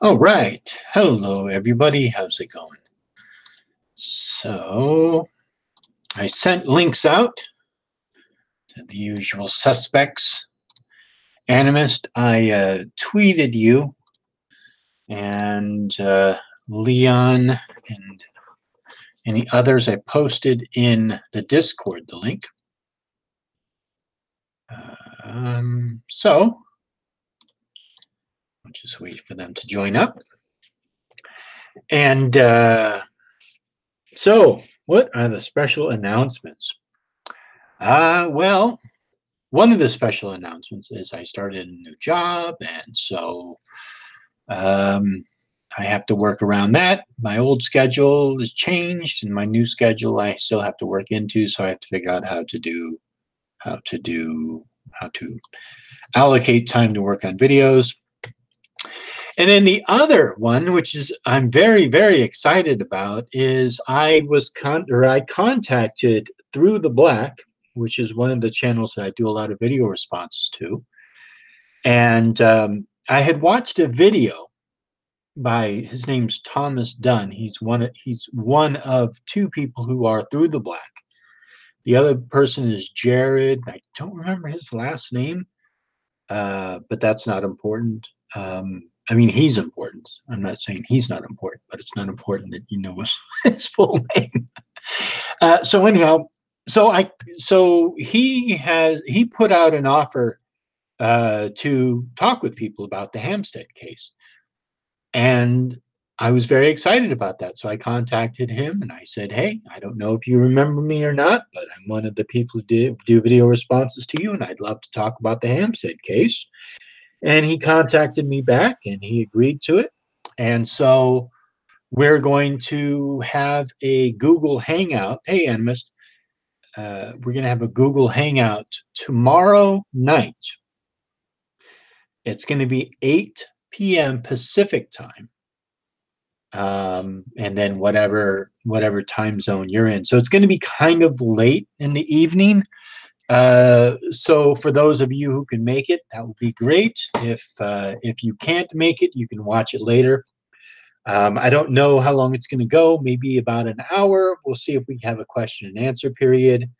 All right. Hello, everybody. How's it going? So, I sent links out to the usual suspects. Animist, I tweeted you and Leon and any others. I posted in the Discord the link. So, I'll just wait for them to join up. And so, what are the special announcements? Well, one of the special announcements is I started a new job, and so I have to work around that. My old schedule is changed, and my new schedule I still have to work into. So I have to figure out how to allocate time to work on videos. And then the other one, which is I'm very excited about, is I contacted Through the Black, which is one of the channels that I do a lot of video responses to. And I had watched a video by, his name's Thomas Dunn. He's one of two people who are Through the Black. The other person is Jared. I don't remember his last name, but that's not important. I mean, he's important. I'm not saying he's not important, but it's not important that you know his full name. So anyhow, so he put out an offer to talk with people about the Hampstead case, and I was very excited about that. So I contacted him and I said, "Hey, I don't know if you remember me or not, but I'm one of the people who do video responses to you, and I'd love to talk about the Hampstead case." And he contacted me back and he agreed to it. And so we're going to have a Google Hangout. Hey, Animist, we're going to have a Google Hangout tomorrow night. It's going to be 8 p.m. Pacific time. And then whatever time zone you're in. So it's going to be kind of late in the evening. So for those of you who can make it, that would be great. If you can't make it, you can watch it later. I don't know how long it's going to go. Maybe about an hour. We'll see if we have a question and answer period.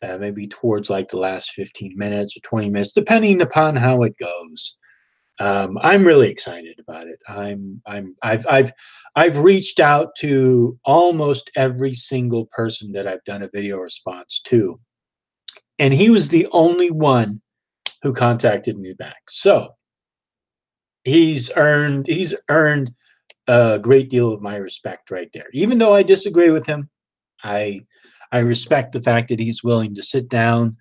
Maybe towards like the last 15 minutes or 20 minutes, depending upon how it goes. I'm really excited about it. I've reached out to almost every single person that I've done a video response to, and he was the only one who contacted me back. So he's earned a great deal of my respect right there. Even though I disagree with him, I respect the fact that he's willing to sit down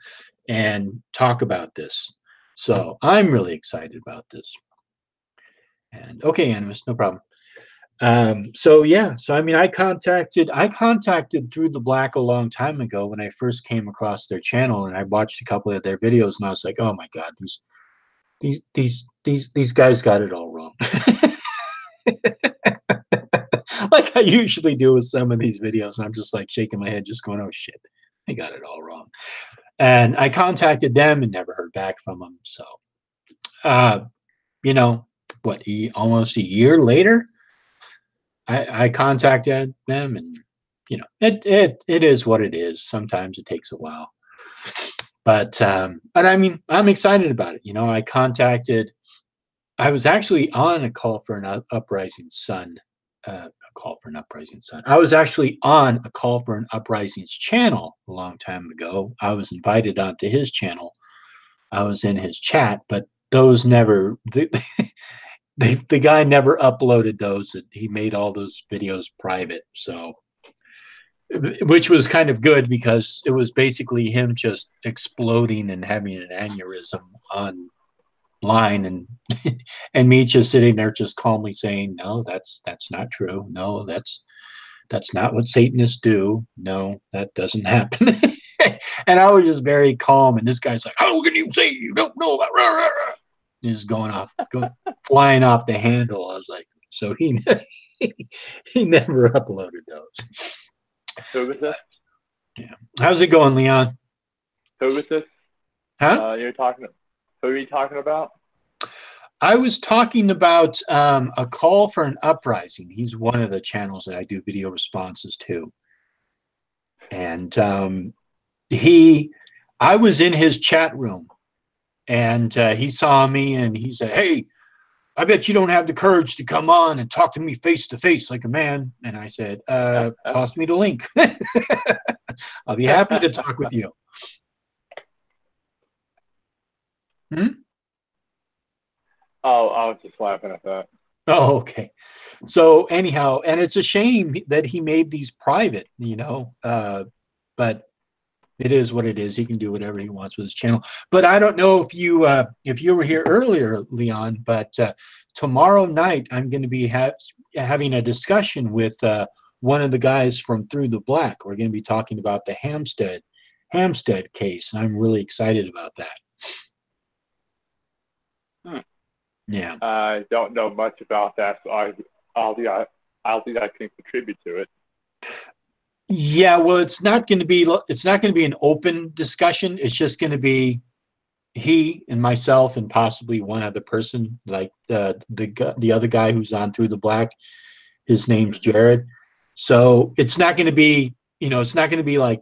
and talk about this. So I'm really excited about this. And okay, Animus, no problem. So yeah, so I mean, I contacted Through the Black a long time ago when I first came across their channel, and I watched a couple of their videos, and I was like, oh my god, these guys got it all wrong. Like I usually do with some of these videos, and I'm just like shaking my head, just going, oh shit, they got it all wrong. And I contacted them and never heard back from them. So, you know, almost a year later, I contacted them, and you know, it is what it is. Sometimes it takes a while, but I mean, I'm excited about it. You know, I was actually on a call for an uprising sun. A call for an uprising sun. I was actually on a call for an uprising's channel a long time ago. I was invited onto his channel. I was in his chat, but those never. The guy never uploaded those. He made all those videos private. So, which was kind of good because it was basically him just exploding and having an aneurysm online, and and me just sitting there just calmly saying, no, that's not true. No, that's not what Satanists do. No, that doesn't happen. And I was just very calm, and this guy's like, how can you say you don't know about rah, rah, rah? He's flying off the handle. I was like, so he never uploaded those. Who was this? Yeah. How's it going, Leon? Who was this? Huh? Who are you talking about? I was talking about a call for an uprising. He's one of the channels that I do video responses to, and I was in his chat room, and he saw me, and he said, "Hey, I bet you don't have the courage to come on and talk to me face to face like a man." And I said, "Toss me the link. I'll be happy to talk with you." Hmm? Oh, I was just laughing at that. Oh, okay. So anyhow, and it's a shame that he made these private, but it is what it is. He can do whatever he wants with his channel. But I don't know if you were here earlier, Leon. But tomorrow night I'm going to be having a discussion with one of the guys from Through the Black. We're going to be talking about the Hampstead case, and I'm really excited about that. Hmm. Yeah. I don't know much about that, so I don't think I can contribute to it. Yeah, well, it's not going to be an open discussion. It's just going to be he and myself and possibly one other person, like the other guy who's on Through the Black. His name's Mm-hmm. Jared. So it's not going to be, it's not going to be like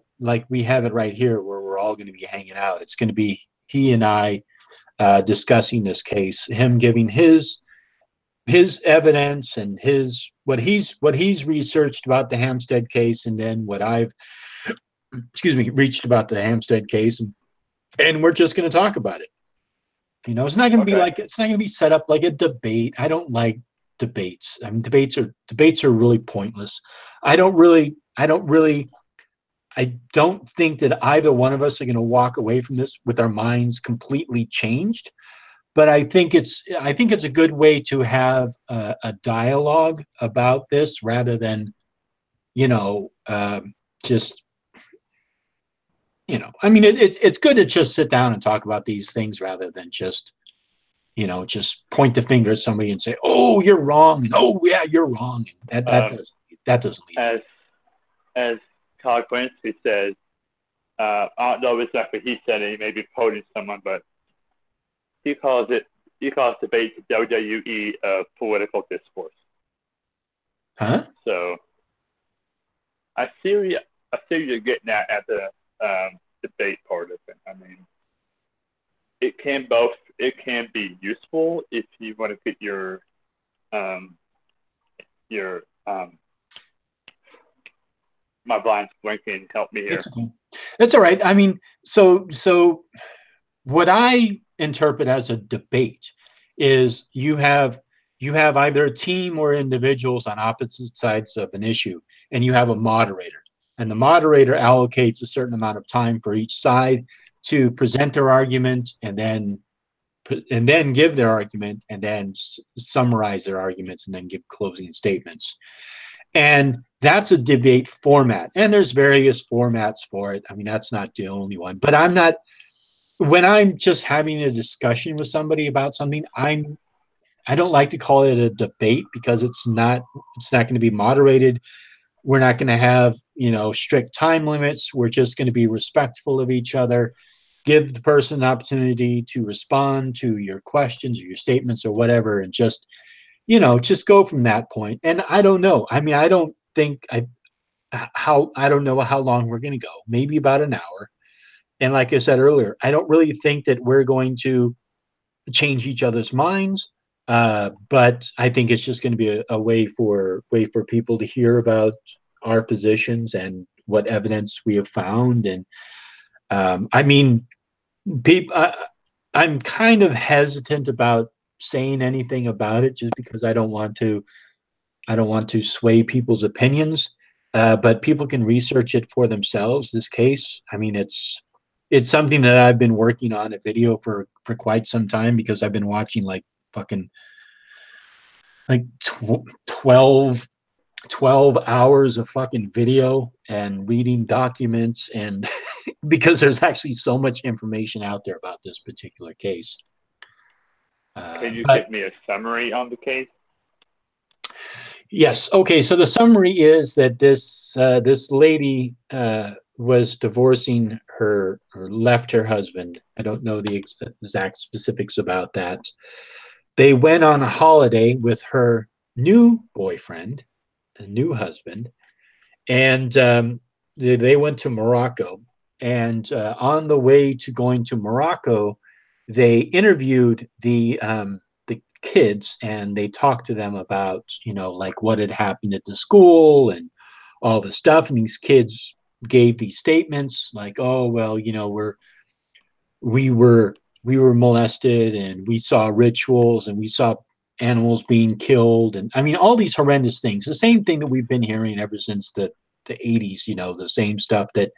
we have it right here where we're all going to be hanging out. It's going to be he and I discussing this case, him giving his evidence and what he's researched about the Hampstead case, and then what I've reached about the Hampstead case, and we're just going to talk about it. It's not going to be Okay. like it's not going to be set up like a debate. I don't like debates. I mean, debates are really pointless. I don't think that either one of us are going to walk away from this with our minds completely changed. But I think it's a good way to have a dialogue about this rather than just I mean, it's good to just sit down and talk about these things rather than just point the finger at somebody and say, "Oh, you're wrong," and "Oh, yeah, you're wrong." And Um, that doesn't lead as anywhere. as Todd Quincy says, I don't know exactly he said it. He may be quoting someone, but he calls debate WWE political discourse. Huh? So I see you're getting at the debate part of it. I mean, it can be useful if you want to get um, your my blind's blinking. Help me here. It's okay. It's all right. I mean, so what I interpret as a debate is you have either a team or individuals on opposite sides of an issue, and you have a moderator, and the moderator allocates a certain amount of time for each side to present their argument, and then give their argument, and then summarize their arguments, and then give closing statements. And that's a debate format, and there's various formats for it. I mean, that's not the only one, but when I'm just having a discussion with somebody about something, I don't like to call it a debate because it's not going to be moderated. We're not going to have, strict time limits. We're just going to be respectful of each other, give the person an opportunity to respond to your questions or your statements or whatever, and just go from that point. And I don't know. I mean, I don't know how long we're going to go. Maybe about an hour. And like I said earlier, I don't really think that we're going to change each other's minds. But I think it's just going to be a way for people to hear about our positions and what evidence we have found. And I mean, I'm kind of hesitant about saying anything about it just because I don't want to sway people's opinions. But people can research it for themselves. This case, I mean, it's something that I've been working on a video for quite some time because I've been watching like fucking like 12 hours of fucking video and reading documents, and because there's actually so much information out there about this particular case. Can you But give me a summary on the case? yes, okay. So the summary is that this lady was divorcing her or left her husband. I don't know the exact specifics about that, They went on a holiday with her new boyfriend, a new husband, and they went to Morocco. And on the way to going to Morocco, they interviewed the kids, and they talked to them about, you know, like what had happened at the school and all the stuff. And these kids gave these statements like, "Oh, well, you know, we were we were molested, and we saw rituals, and we saw animals being killed, and I mean all these horrendous things." The same thing that we've been hearing ever since the 80s, you know, the same stuff that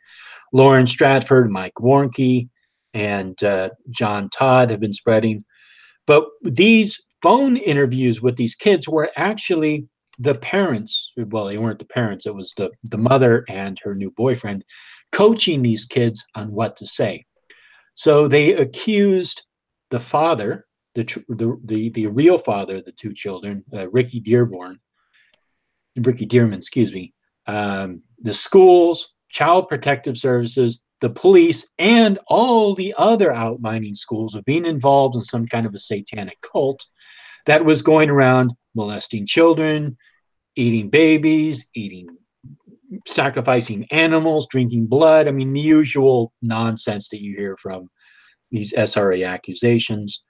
Lauren Stratford, Mike Warnke, and John Todd have been spreading. But these phone interviews with these kids were actually the parents. Well, they weren't the parents. It was the mother and her new boyfriend coaching these kids on what to say. So they accused the father, the real father of the two children, Ricky Dearman, excuse me, the schools, child protective services, the police, and all the other outlining schools of being involved in some kind of a satanic cult that was going around molesting children, eating babies, sacrificing animals, drinking blood. I mean, the usual nonsense that you hear from these SRA accusations.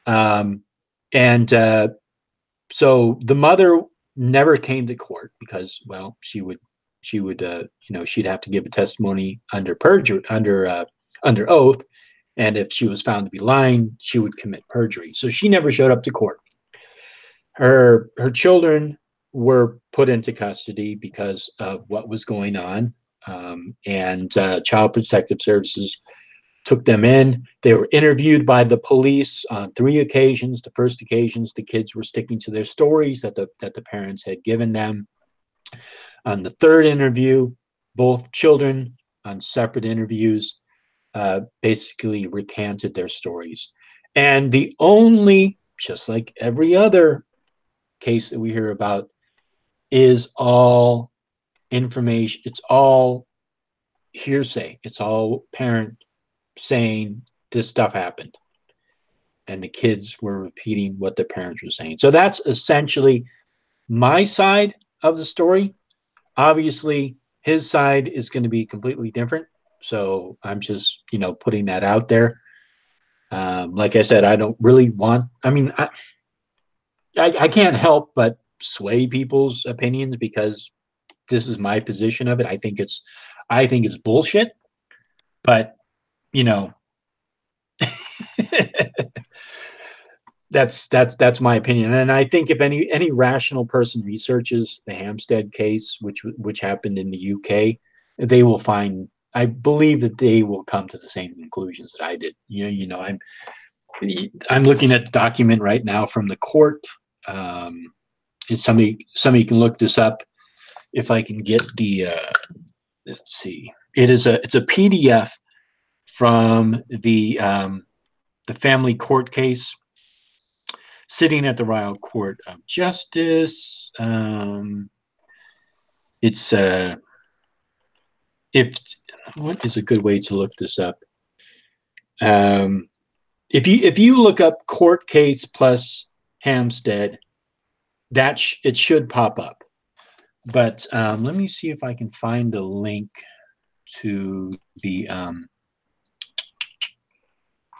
And so the mother never came to court because, well, she would you know, she'd have to give a testimony under perjury, under oath, and if she was found to be lying, she would commit perjury. So she never showed up to court. Her children were put into custody because of what was going on, and Child Protective Services took them in. They were interviewed by the police on 3 occasions. The first occasions, the kids were sticking to their stories that the parents had given them. On the third interview, both children on separate interviews basically recanted their stories. And the only, just like every other case that we hear about, is all information. It's all hearsay. It's all parent saying this stuff happened, and the kids were repeating what the parents were saying. So that's essentially my side of the story. Obviously, his side is going to be completely different. So I'm just, you know, putting that out there. Like I said, I don't really want, I mean, I can't help but sway people's opinions because this is my position of it. I think it's bullshit, but you know, that's my opinion. And I think if any rational person researches the Hampstead case, which happened in the UK, they will find, I believe that they will come to the same conclusions that I did. I'm looking at the document right now from the court. And somebody can look this up if I can get the let's see. It's a PDF from the family court case sitting at the Royal Court of Justice. It's what is a good way to look this up? If you look up court case plus Hampstead, it should pop up. But let me see if I can find the link to the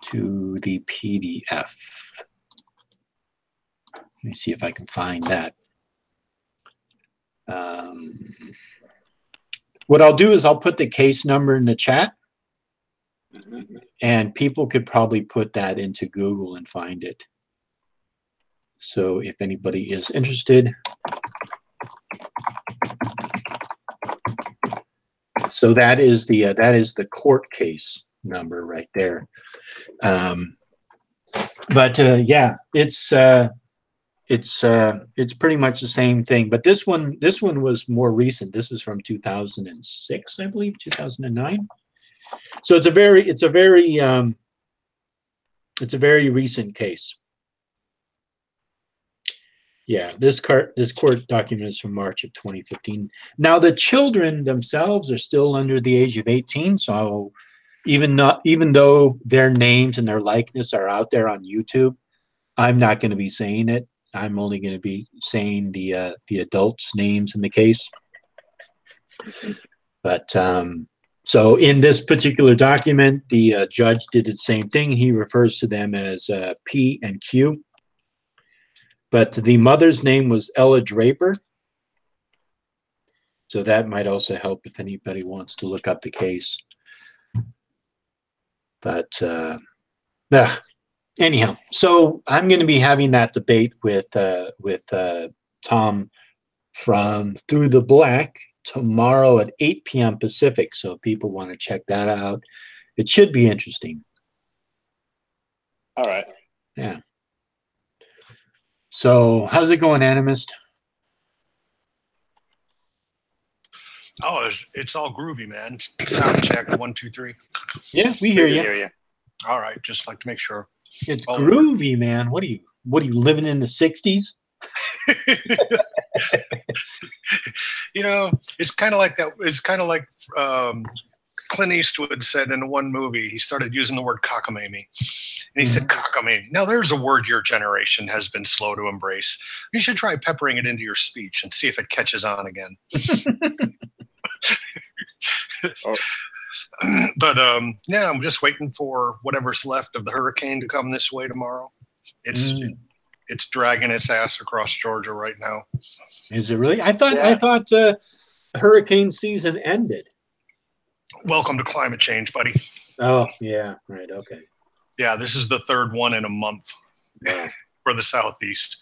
PDF. Let me see if I can find that. What I'll do is I'll put the case number in the chat, and people could probably put that into Google and find it. So if anybody is interested. So that is the court case number right there. But yeah, it's pretty much the same thing. But this one was more recent. This is from 2006, I believe, 2009. So it's a very recent case. Yeah, this court document is from March of 2015. Now the children themselves are still under the age of 18, so even though their names and their likeness are out there on YouTube, I'm not going to be saying it. I'm only going to be saying the adults' names in the case. But so in this particular document, the judge did the same thing. He refers to them as P and Q. But the mother's name was Ella Draper. So that might also help if anybody wants to look up the case. But anyhow, so I'm going to be having that debate with Tom from Through the Black tomorrow at 8 p.m. Pacific. So if people want to check that out, it should be interesting. All right. Yeah. So how's it going, Animist? Oh, it's all groovy, man. Sound check 1, 2, 3. Yeah, we hear you. All right, just like to make sure. It's groovy, man. What are you living in the 60s? You know, it's kind of like that. It's kind of like Clint Eastwood said in one movie. He started using the word cockamamie. And he said, cockamamie. Now, there's a word your generation has been slow to embrace. You should try peppering it into your speech and see if it catches on again. But yeah, I'm just waiting for whatever's left of the hurricane to come this way tomorrow. It's dragging its ass across Georgia right now. Is it really? I thought hurricane season ended. Welcome to climate change, buddy. Oh, yeah, right, okay. Yeah, this is the third one in a month for the Southeast.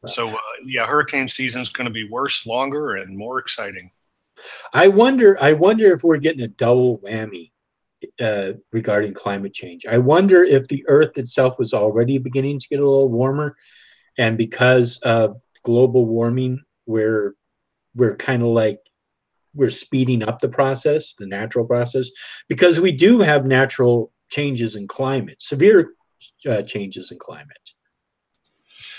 So, yeah, hurricane season is going to be worse, longer, and more exciting. I wonder if we're getting a double whammy regarding climate change. I wonder if the Earth itself was already beginning to get a little warmer, and because of global warming, we're kind of like we're speeding up the process, the natural process, because we do have natural changes in climate, severe changes in climate.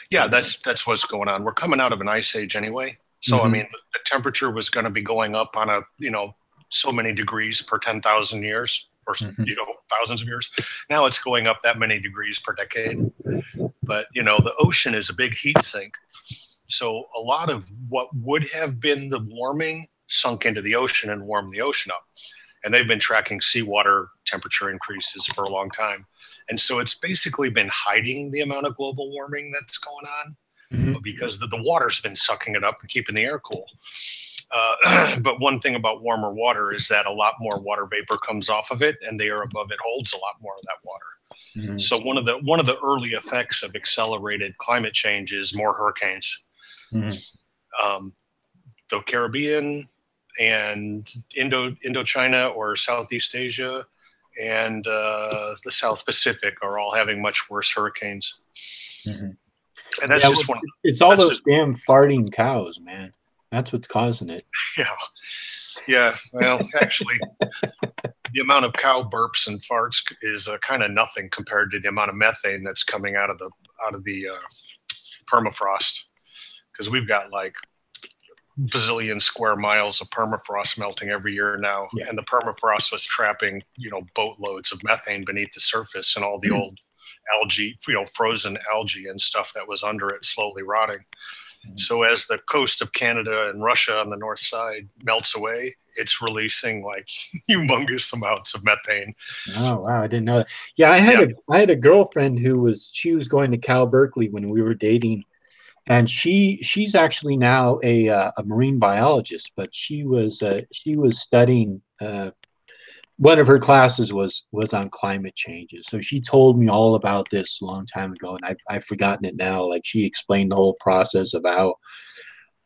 Yeah, that's what's going on. We're coming out of an ice age anyway. So, I mean, the temperature was going to be going up on so many degrees per 10,000 years or, thousands of years. Now it's going up that many degrees per decade. But, the ocean is a big heat sink. So a lot of what would have been the warming sunk into the ocean and warmed the ocean up. And they've been tracking seawater temperature increases for a long time. And so it's basically been hiding the amount of global warming that's going on. But because the water's been sucking it up and keeping the air cool. But one thing about warmer water is that a lot more water vapor comes off of it, and the air above it holds a lot more of that water. So one of the early effects of accelerated climate change is more hurricanes. The Caribbean and Indochina or Southeast Asia and the South Pacific are all having much worse hurricanes. And that's just one. It's all those damn farting cows, man. That's what's causing it. Yeah. Well, actually, the amount of cow burps and farts is kind of nothing compared to the amount of methane that's coming out of the permafrost, because we've got like bazillion square miles of permafrost melting every year now, and the permafrost was trapping boatloads of methane beneath the surface and all the old algae, frozen algae and stuff that was under it slowly rotting. So as the coast of Canada and Russia on the north side melts away, it's releasing like humongous amounts of methane. Oh wow, I didn't know that. Yeah, I had a girlfriend who was going to Cal Berkeley when we were dating, and she's actually now a marine biologist, but she was studying. One of her classes was on climate changes. So she told me all about this a long time ago, and I've forgotten it now. Like she explained the whole process of how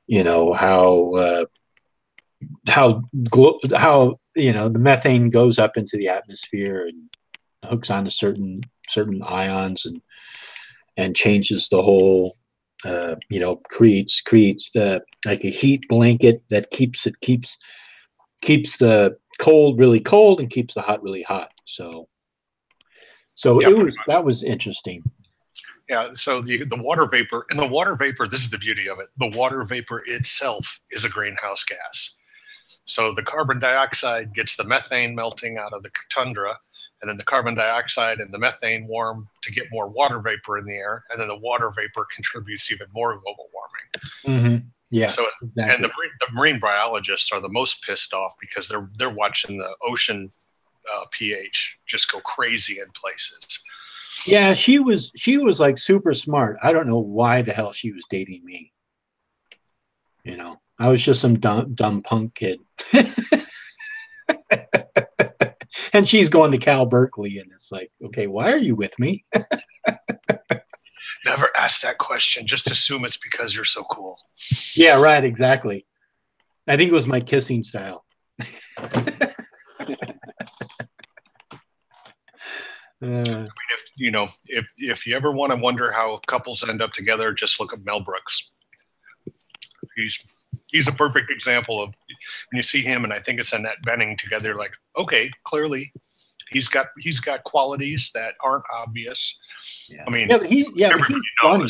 the methane goes up into the atmosphere and hooks onto certain ions and changes the whole creates like a heat blanket that keeps the cold really cold and keeps the hot really hot. So that was interesting. Yeah, so the water vapor, this is the beauty of it. The water vapor itself is a greenhouse gas. So the carbon dioxide gets the methane melting out of the tundra, and then the carbon dioxide and the methane warm to get more water vapor in the air, and then the water vapor contributes even more global warming. Mm-hmm. Yeah. So, exactly. and the marine biologists are the most pissed off because they're watching the ocean pH just go crazy in places. Yeah, she was like super smart. I don't know why the hell she was dating me. You know, I was just some dumb punk kid. And she's going to Cal Berkeley, and it's like, okay, why are you with me? Never ask that question. Just assume it's because you're so cool. Yeah, right, exactly. I think it was my kissing style. I mean, if you ever want to wonder how couples end up together, just look at Mel Brooks. He's a perfect example of when you see him and I think it's Annette Bening together. Like, okay, clearly he's got qualities that aren't obvious. Yeah. I mean, but he's funny.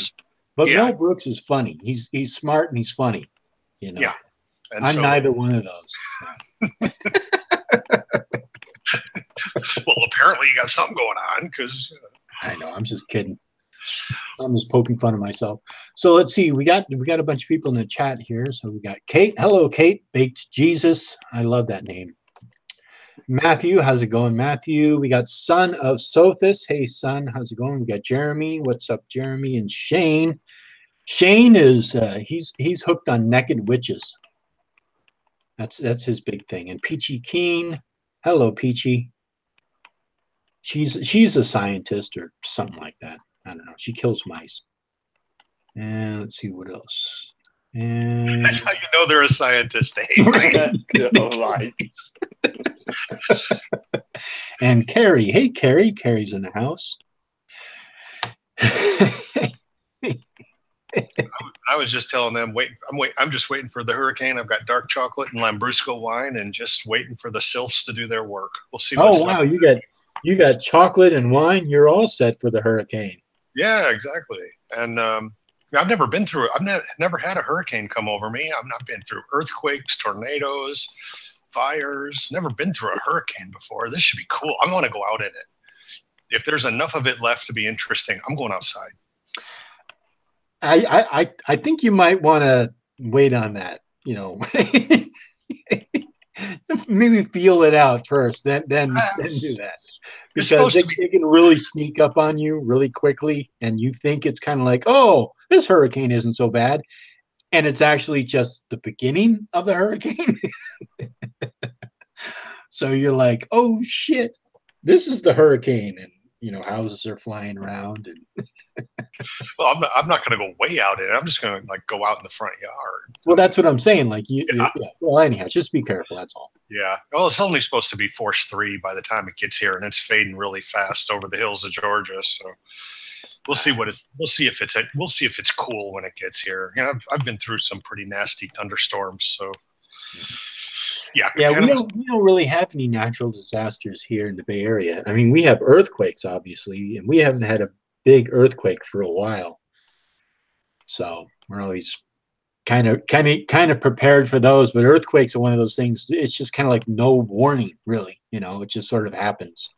But Yeah. Mel Brooks is funny. He's smart and he's funny. You know. Yeah. And I'm neither one of those. Well, apparently you got something going on because I know. I'm just kidding. I'm just poking fun of myself. So let's see. We got a bunch of people in the chat here. So we got Kate. Hello, Kate. Baked Jesus. I love that name. Matthew, how's it going, Matthew? We got Son of Sothis. Hey, son, how's it going? We got Jeremy. What's up, Jeremy? And Shane. Shane is he's hooked on naked witches. That's his big thing. And Peachy Keen. Hello, Peachy. She's a scientist or something like that. I don't know. She kills mice. And let's see what else. And that's how you know they're a scientist. They hate mice. And Carrie. Hey, Carrie. Carrie's in the house. I was just telling them, I'm just waiting for the hurricane. I've got dark chocolate and Lambrusco wine, and just waiting for the sylphs to do their work. We'll see. Oh wow, you got chocolate and wine. You're all set for the hurricane. Yeah, exactly. And I've never been through it. I've never had a hurricane come over me. I've not been through earthquakes, tornadoes, fires. Never been through a hurricane before. This should be cool. I want to go out in it. If there's enough of it left to be interesting, I'm going outside. I think you might want to wait on that. You know, maybe feel it out first, then do that. Because they can really sneak up on you really quickly, and you think it's kind of like, oh, this hurricane isn't so bad, and it's actually just the beginning of the hurricane. So you're like, oh shit, this is the hurricane, and you know, houses are flying around. And well, I'm not going to go way out in it. I'm just going to like go out in the front yard. Well, that's what I'm saying. Like well, anyhow, just be careful. That's all. Yeah. Well, it's only supposed to be force 3 by the time it gets here, and it's fading really fast over the hills of Georgia. So we'll see if it's cool when it gets here. You know, I've been through some pretty nasty thunderstorms, so. Yeah, we don't really have any natural disasters here in the Bay Area. I mean, we have earthquakes, obviously, and we haven't had a big earthquake for a while. So we're always kind of prepared for those. But earthquakes are one of those things. It's just kind of like no warning, really. You know, it just sort of happens,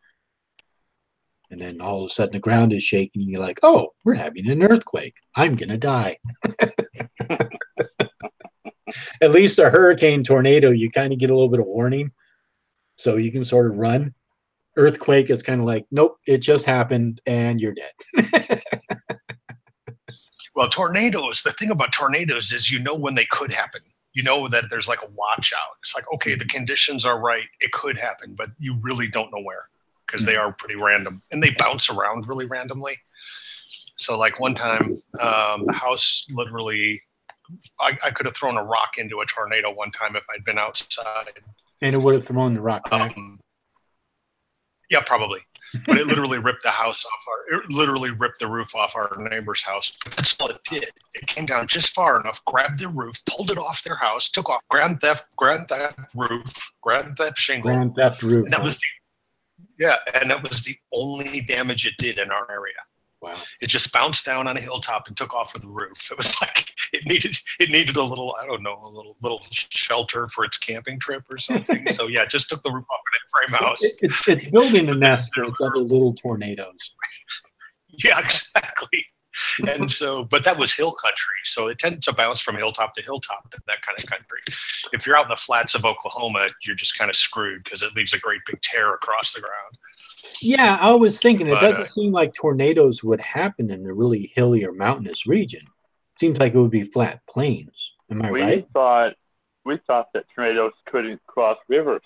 and then all of a sudden the ground is shaking, and you're like, "Oh, we're having an earthquake. I'm gonna die." At least a hurricane, tornado, you kind of get a little bit of warning, so you can sort of run. Earthquake, it's kind of like, nope, it just happened, and you're dead. Well, tornadoes, the thing about tornadoes is you know when they could happen. You know that there's like a watch out. It's like, okay, the conditions are right. It could happen, but you really don't know where because they are pretty random, and they bounce around really randomly. So like one time, the house literally... I could have thrown a rock into a tornado one time if I'd been outside. And it would have thrown the rock back? Yeah, probably. But it literally ripped the house off it literally ripped the roof off our neighbor's house. That's all it did. It came down just far enough, grabbed their roof, pulled it off their house, took off grand theft roof, grand theft shingle. Grand theft roof. And that was the only damage it did in our area. Wow. It just bounced down on a hilltop and took off with the roof. It was like it needed a little, I don't know, a little shelter for its camping trip or something. So yeah, it just took the roof off an A-frame house. It's building a nest for its other little tornadoes. Yeah, exactly. And so, but that was hill country, so it tends to bounce from hilltop to hilltop in that kind of country. If you're out in the flats of Oklahoma, you're just kind of screwed because it leaves a great big tear across the ground. Yeah, I was thinking it But, doesn't seem like tornadoes would happen in a really hilly or mountainous region. Seems like it would be flat plains. Am I right? We thought that tornadoes couldn't cross rivers.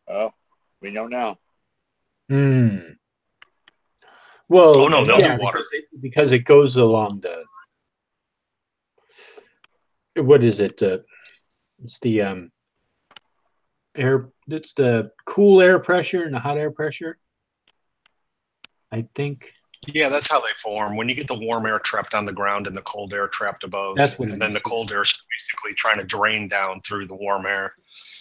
Oh, we know now. Hmm. Well, Oh, no, they'll yeah, do water. because it goes along the, what is it? It's the air. It's the cool air pressure and the hot air pressure, I think. Yeah, that's how they form. When you get the warm air trapped on the ground and the cold air trapped above, That's what and then the cold air is basically trying to drain down through the warm air.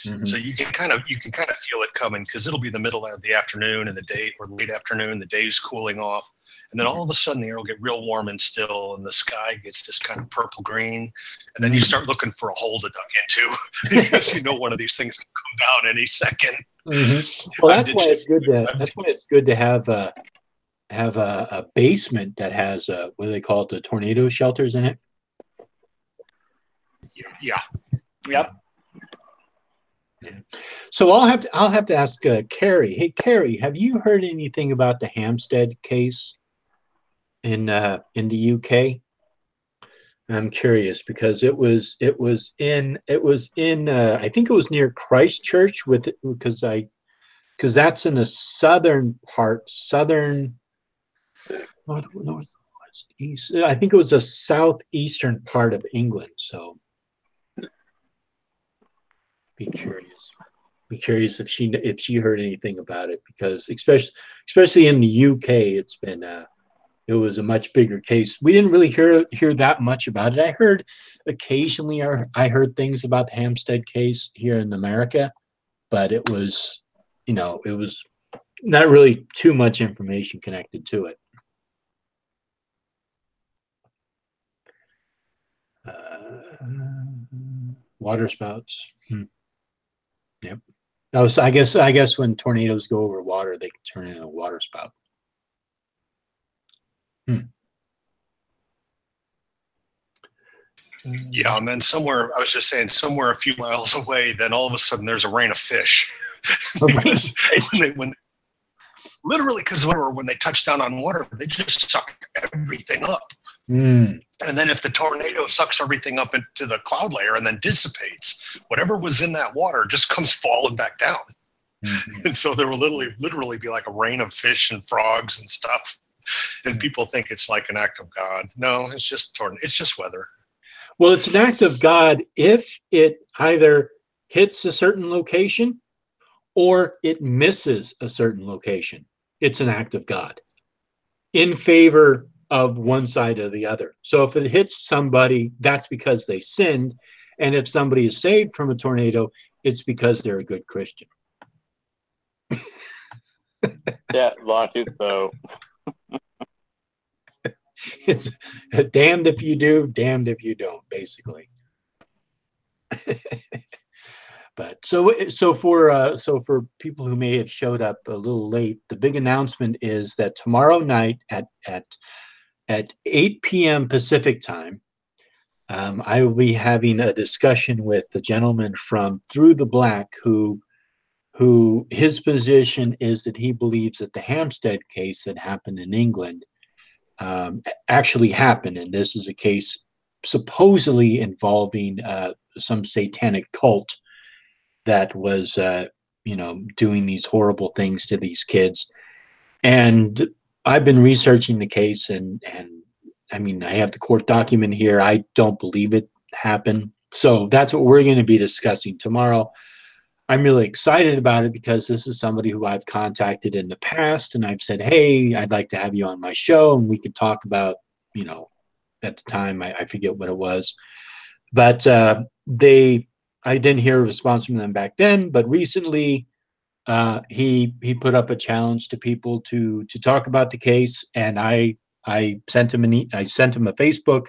Mhm. So you can kind of feel it coming because it'll be the middle of the afternoon and the day, or late afternoon, the day's cooling off, and then all of a sudden the air will get real warm and still, and the sky gets this kind of purple green, and then you start looking for a hole to duck into because you know one of these things can come down any second. Mm-hmm. Well, that's why it's good to. That's why it's good to have a basement that has what do they call it, the tornado shelters in it. Yeah. Yep. Yeah. So I'll have to ask Carrie. Hey, Carrie, have you heard anything about the Hampstead case in the UK? I'm curious because it was in I think it was near Christchurch because that's in the southern northwest east. I think it was the southeastern part of England. So be curious if she heard anything about it, because especially in the UK, it was a much bigger case. We didn't really hear that much about it. I heard occasionally I heard things about the Hampstead case here in America, but it was not really too much information connected to it. Water spouts. Yep. I guess when tornadoes go over water, they can turn into a water spout. Yeah, and then somewhere, I was just saying, somewhere a few miles away, then all of a sudden there's a rain of fish. Literally, because when they touch down on water, they just suck everything up. And then if the tornado sucks everything up into the cloud layer and then dissipates, whatever was in that water just comes falling back down. And so there will literally be like a rain of fish and frogs and stuff. And people think it's like an act of God. No, it's just weather. Well, it's an act of God if it either hits a certain location or it misses a certain location. It's an act of God in favor of one side or the other. So if it hits somebody, that's because they sinned. And if somebody is saved from a tornado, it's because they're a good Christian. Yeah, logic, though. It's damned if you do, damned if you don't, basically. But so for people who may have showed up a little late, the big announcement is that tomorrow night at 8 p.m. Pacific time, I will be having a discussion with the gentleman from Through the Black who his position is that he believes that the Hampstead case that happened in England actually happened, and this is a case supposedly involving some satanic cult that was doing these horrible things to these kids. And I've been researching the case, and I mean, I have the court document here. I don't believe it happened. So that's what we're going to be discussing tomorrow. I'm really excited about it because this is somebody who I've contacted in the past, and I've said, hey, I'd like to have you on my show, and we could talk about, at the time, I forget what it was. But I didn't hear a response from them back then, but recently he put up a challenge to people to talk about the case, and I I sent him I sent him a Facebook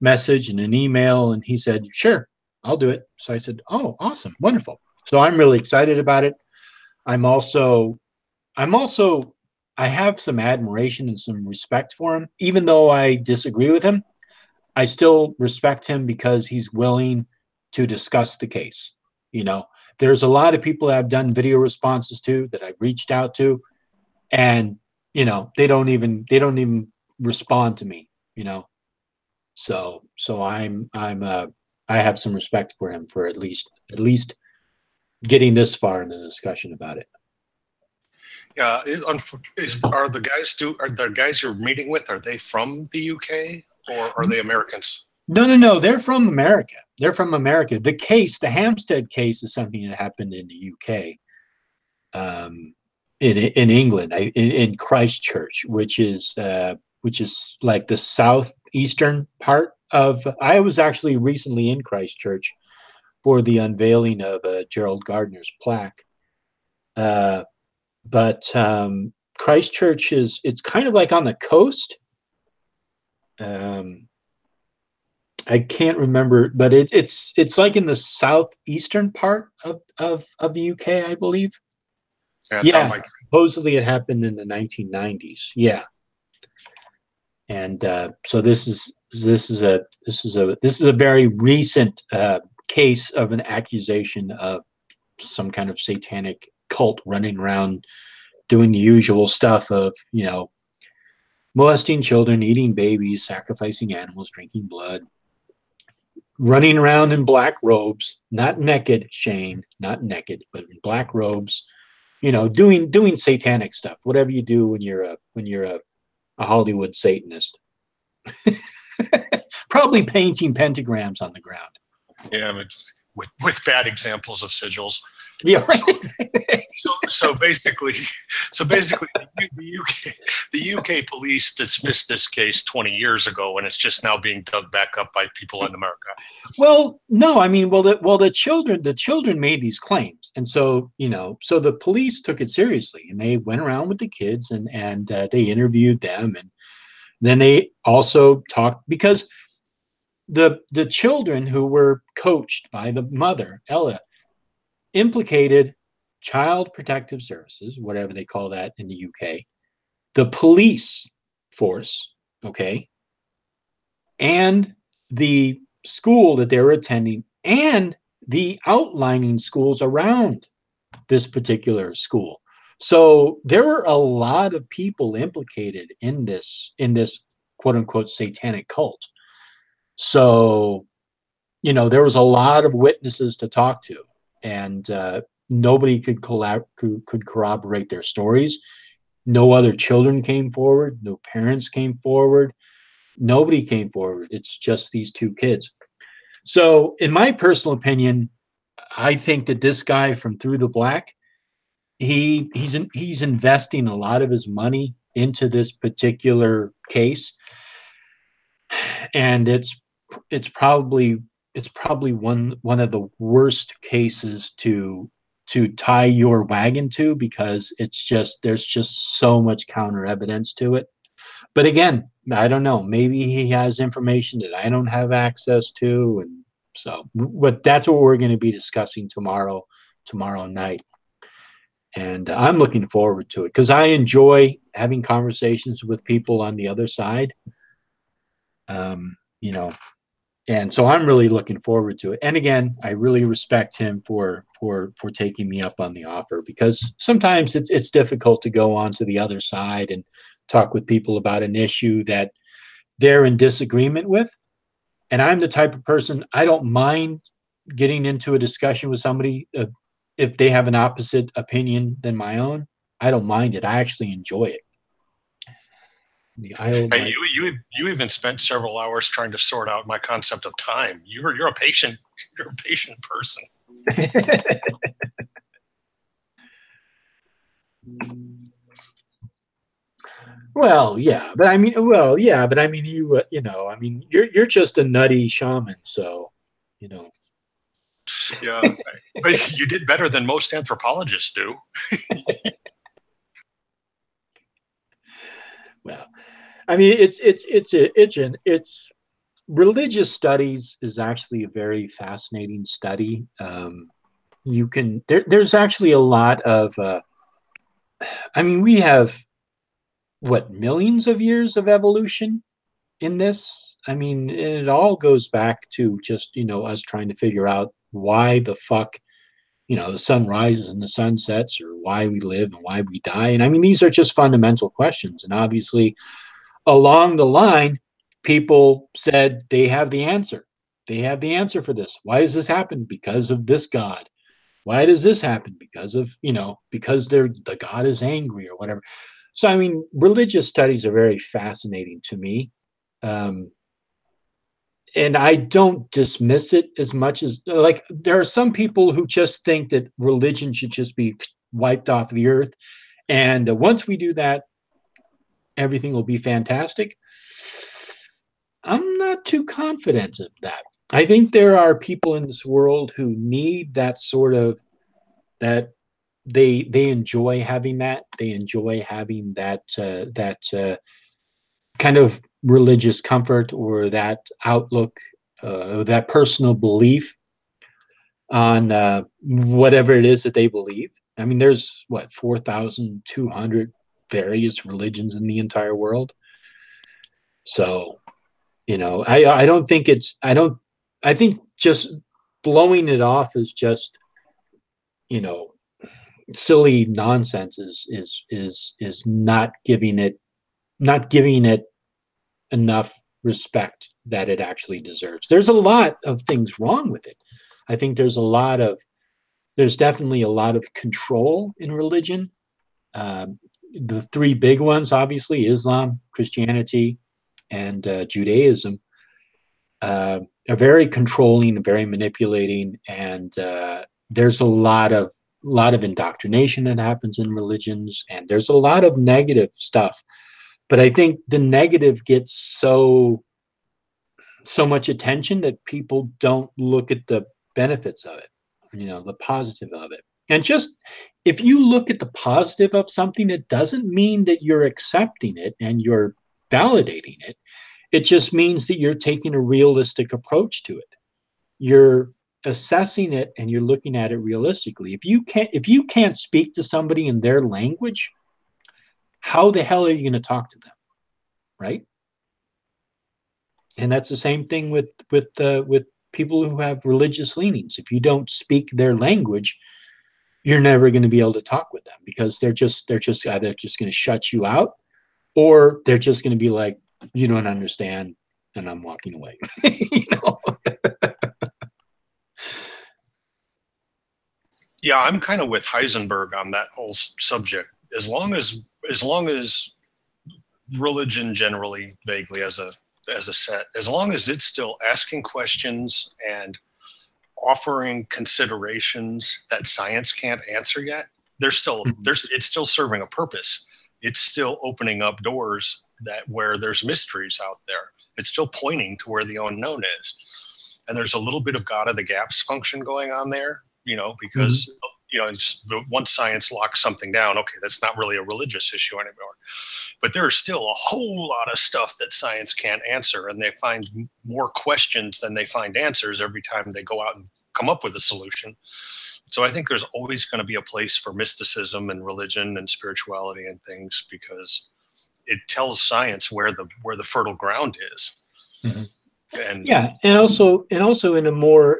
message and an email, and he said, "Sure, I'll do it." So I said, "Oh, awesome, wonderful." So I'm really excited about it. I'm also I have some admiration and some respect for him, even though I disagree with him. I still respect him because he's willing to discuss the case. You know, there's a lot of people that I've done video responses to that I've reached out to, and you know, they don't even respond to me. You know, so I have some respect for him for at least getting this far in the discussion about it. Yeah, are the guys you're meeting with, are they from the UK or are they Americans? No. They're from America. They're from America. The Hampstead case is something that happened in the UK, in England, in Christchurch, which is like the southeastern part of. I was actually recently in Christchurch for the unveiling of Gerald Gardner's plaque. But Christchurch it's kind of like on the coast. I can't remember, but it's like in the southeastern part of the UK, I believe. Yeah, supposedly it happened in the 1990s. Yeah, and so this is a very recent case of an accusation of some kind of satanic cult running around doing the usual stuff of, you know, molesting children, eating babies, sacrificing animals, drinking blood, running around in black robes, not naked, Shane, not naked, but in black robes, you know, doing satanic stuff, whatever you do when you're a Hollywood Satanist. Probably painting pentagrams on the ground. Yeah, but with bad examples of sigils. Yeah, right. So basically, the UK police dismissed this case 20 years ago, and it's just now being dug back up by people in America. Well, no, I mean, the children made these claims, and so, you know, so the police took it seriously, and they went around with the kids, and they interviewed them, and then they also talked, because the children who were coached by the mother, Ella, implicated Child Protective Services, whatever they call that in the UK, the police force, okay, and the school that they were attending, and the outlining schools around this particular school. So there were a lot of people implicated in this quote unquote satanic cult. So, you know, there was a lot of witnesses to talk to, and nobody could corroborate their stories. No other children came forward. No parents came forward. Nobody came forward. It's just these two kids. So, in my personal opinion, I think that this guy from Through the Black, he's investing a lot of his money into this particular case, and it's probably one of the worst cases to tie your wagon to, because there's just so much counter evidence to it. But again, I don't know, maybe he has information that I don't have access to, and so, but that's what we're going to be discussing tomorrow night. And I'm looking forward to it, because I enjoy having conversations with people on the other side. You know, and so I'm really looking forward to it. And again, I really respect him for taking me up on the offer, because sometimes it's difficult to go on to the other side and talk with people about an issue that they're in disagreement with. And I'm the type of person, I don't mind getting into a discussion with somebody if they have an opposite opinion than my own. I don't mind it. I actually enjoy it. Hey, you even spent several hours trying to sort out my concept of time. You're a patient person. Well, yeah, but I mean, you know, I mean, you're just a nutty shaman, so, you know. Yeah, but you did better than most anthropologists do. Well, I mean, it's religious studies is actually a very fascinating study. There's actually a lot of, I mean, we have what, millions of years of evolution in this. I mean, it all goes back to just, us trying to figure out why the fuck, the sun rises and the sun sets, or why we live and why we die. And I mean, these are just fundamental questions. And obviously, along the line, people said they have the answer. They have the answer for this. Why does this happen? Because of this God. Why does this happen? Because of, because the God is angry or whatever. So, I mean, religious studies are very fascinating to me. And I don't dismiss it as much as, like, there are some people who just think that religion should just be wiped off the earth. And once we do that, everything will be fantastic. I'm not too confident of that. I think there are people in this world who need that sort of, that they enjoy having that. They enjoy having that kind of religious comfort, or that outlook, that personal belief on whatever it is that they believe. I mean, there's what, 4,200 various religions in the entire world. So, I don't think I think just blowing it off is just, silly nonsense is not giving it enough respect that it actually deserves. There's a lot of things wrong with it. I think there's definitely a lot of control in religion. The three big ones, obviously, Islam, Christianity, and Judaism, are very controlling and very manipulating. And there's a lot of indoctrination that happens in religions, and there's a lot of negative stuff. But I think the negative gets so much attention that people don't look at the benefits of it, the positive of it. And just, if you look at the positive of something, it doesn't mean that you're accepting it and you're validating it. It just means that you're taking a realistic approach to it. You're assessing it and you're looking at it realistically. If you can't speak to somebody in their language, how the hell are you going to talk to them? Right? And that's the same thing with people who have religious leanings. If you don't speak their language, you're never going to be able to talk with them, because they're just either just going to shut you out, or they're just going to be like, you don't understand, and I'm walking away. Yeah, I'm kind of with Heisenberg on that whole subject. As long as religion generally, vaguely as a set, as long as it's still asking questions and offering considerations that science can't answer yet, it's still serving a purpose. It's still opening up doors where there's mysteries out there. It's still pointing to where the unknown is. And there's a little bit of God of the gaps function going on there, because once science locks something down, okay, that's not really a religious issue anymore. But there's still a whole lot of stuff that science can't answer, and they find more questions than they find answers every time they go out and come up with a solution. So I think there's always going to be a place for mysticism and religion and spirituality and things, because it tells science where the fertile ground is. Mm-hmm. And also in a more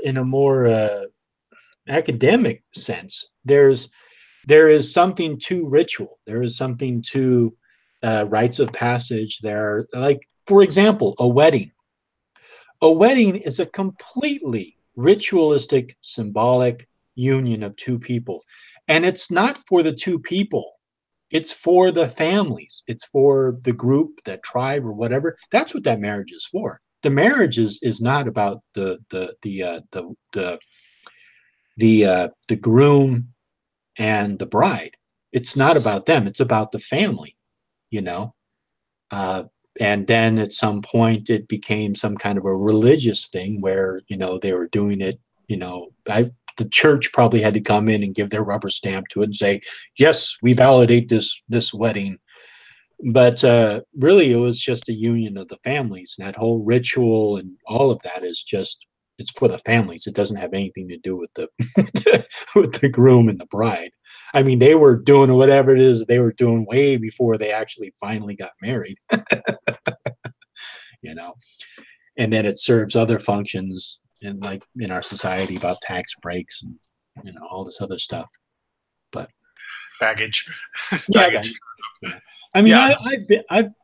academic sense, there is something to ritual. There is something to rites of passage. There, like, for example, a wedding. A wedding is a completely ritualistic, symbolic union of two people. And it's not for the two people. It's for the families. It's for the group, that tribe, or whatever. That's what that marriage is for. The marriage is not about the groom and the bride. It's not about them. It's about the family, and then at some point it became some kind of a religious thing where, they were doing it, the church probably had to come in and give their rubber stamp to it and say, yes, we validate this wedding. But really, it was just a union of the families, and that whole ritual and all of that is just it's for the families. It doesn't have anything to do with the with the groom and the bride. I mean, they were doing whatever it is they were doing way before they actually finally got married, you know. And then it serves other functions in like in our society about tax breaks and all this other stuff. But Baggage. yeah, Baggage. yeah. I mean, Yeah.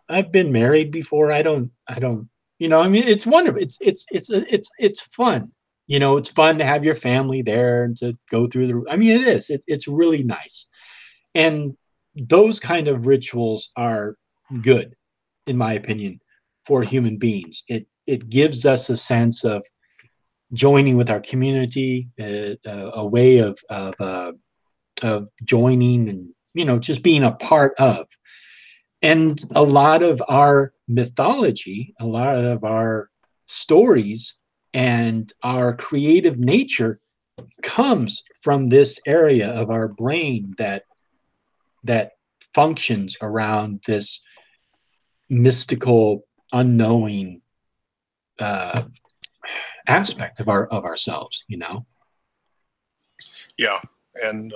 I've been married before. I don't I mean, it's wonderful. It's fun. It's fun to have your family there and to go through the. I mean, it is. It's really nice, and those kind of rituals are good, in my opinion, for human beings. It gives us a sense of joining with our community, a way of joining and just being a part of. And a lot of our mythology, a lot of our stories, and our creative nature comes from this area of our brain that functions around this mystical, unknowing aspect of ourselves. Yeah, and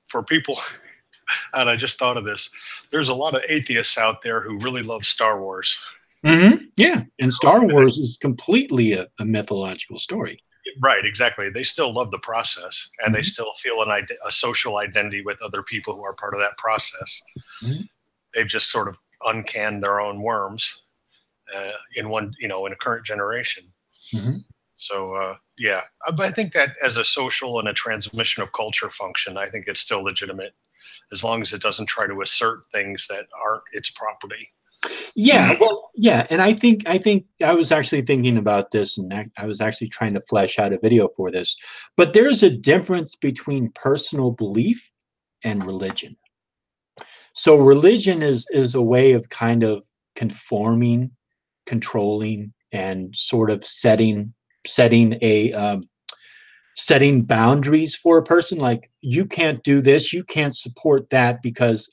for people, and I just thought of this. There's a lot of atheists out there who really love Star Wars. Mm-hmm. Yeah, and Star Wars is completely a mythological story. Right, exactly. They still love the process, and they still feel a social identity with other people who are part of that process. Mm-hmm. They've just sort of uncanned their own worms in a current generation. Mm-hmm. So yeah, but I think that as a social and a transmission of culture function, I think it's still legitimate as long as it doesn't try to assert things that aren't its property. Yeah, well, yeah, and I think I was actually thinking about this, and I was actually trying to flesh out a video for this. But there's a difference between personal belief and religion. So religion is a way of kind of conforming, controlling, and sort of setting setting boundaries for a person. Like, you can't do this, you can't support that because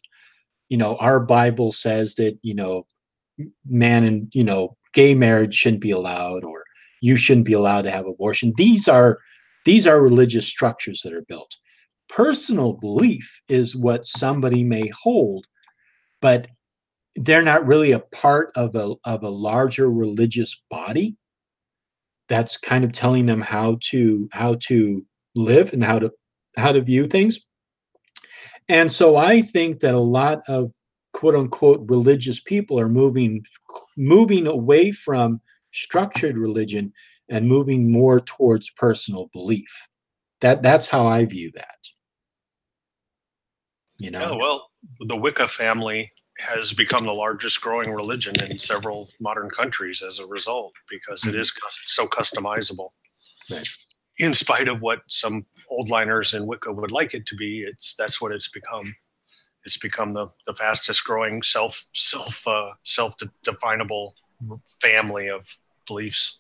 our Bible says that man and gay marriage shouldn't be allowed, or you shouldn't be allowed to have abortion. These are religious structures that are built. Personal belief is what somebody may hold, but they're not really a part of a larger religious body that's kind of telling them how to live and how to view things. And so I think that a lot of quote unquote religious people are moving away from structured religion and moving more towards personal belief. That's how I view that. Yeah, well, the Wicca family has become the largest growing religion in several modern countries as a result, because it is so customizable. Right. In spite of what some old liners in Wicca would like it to be, that's what it's become. It's become the fastest growing self-definable family of beliefs.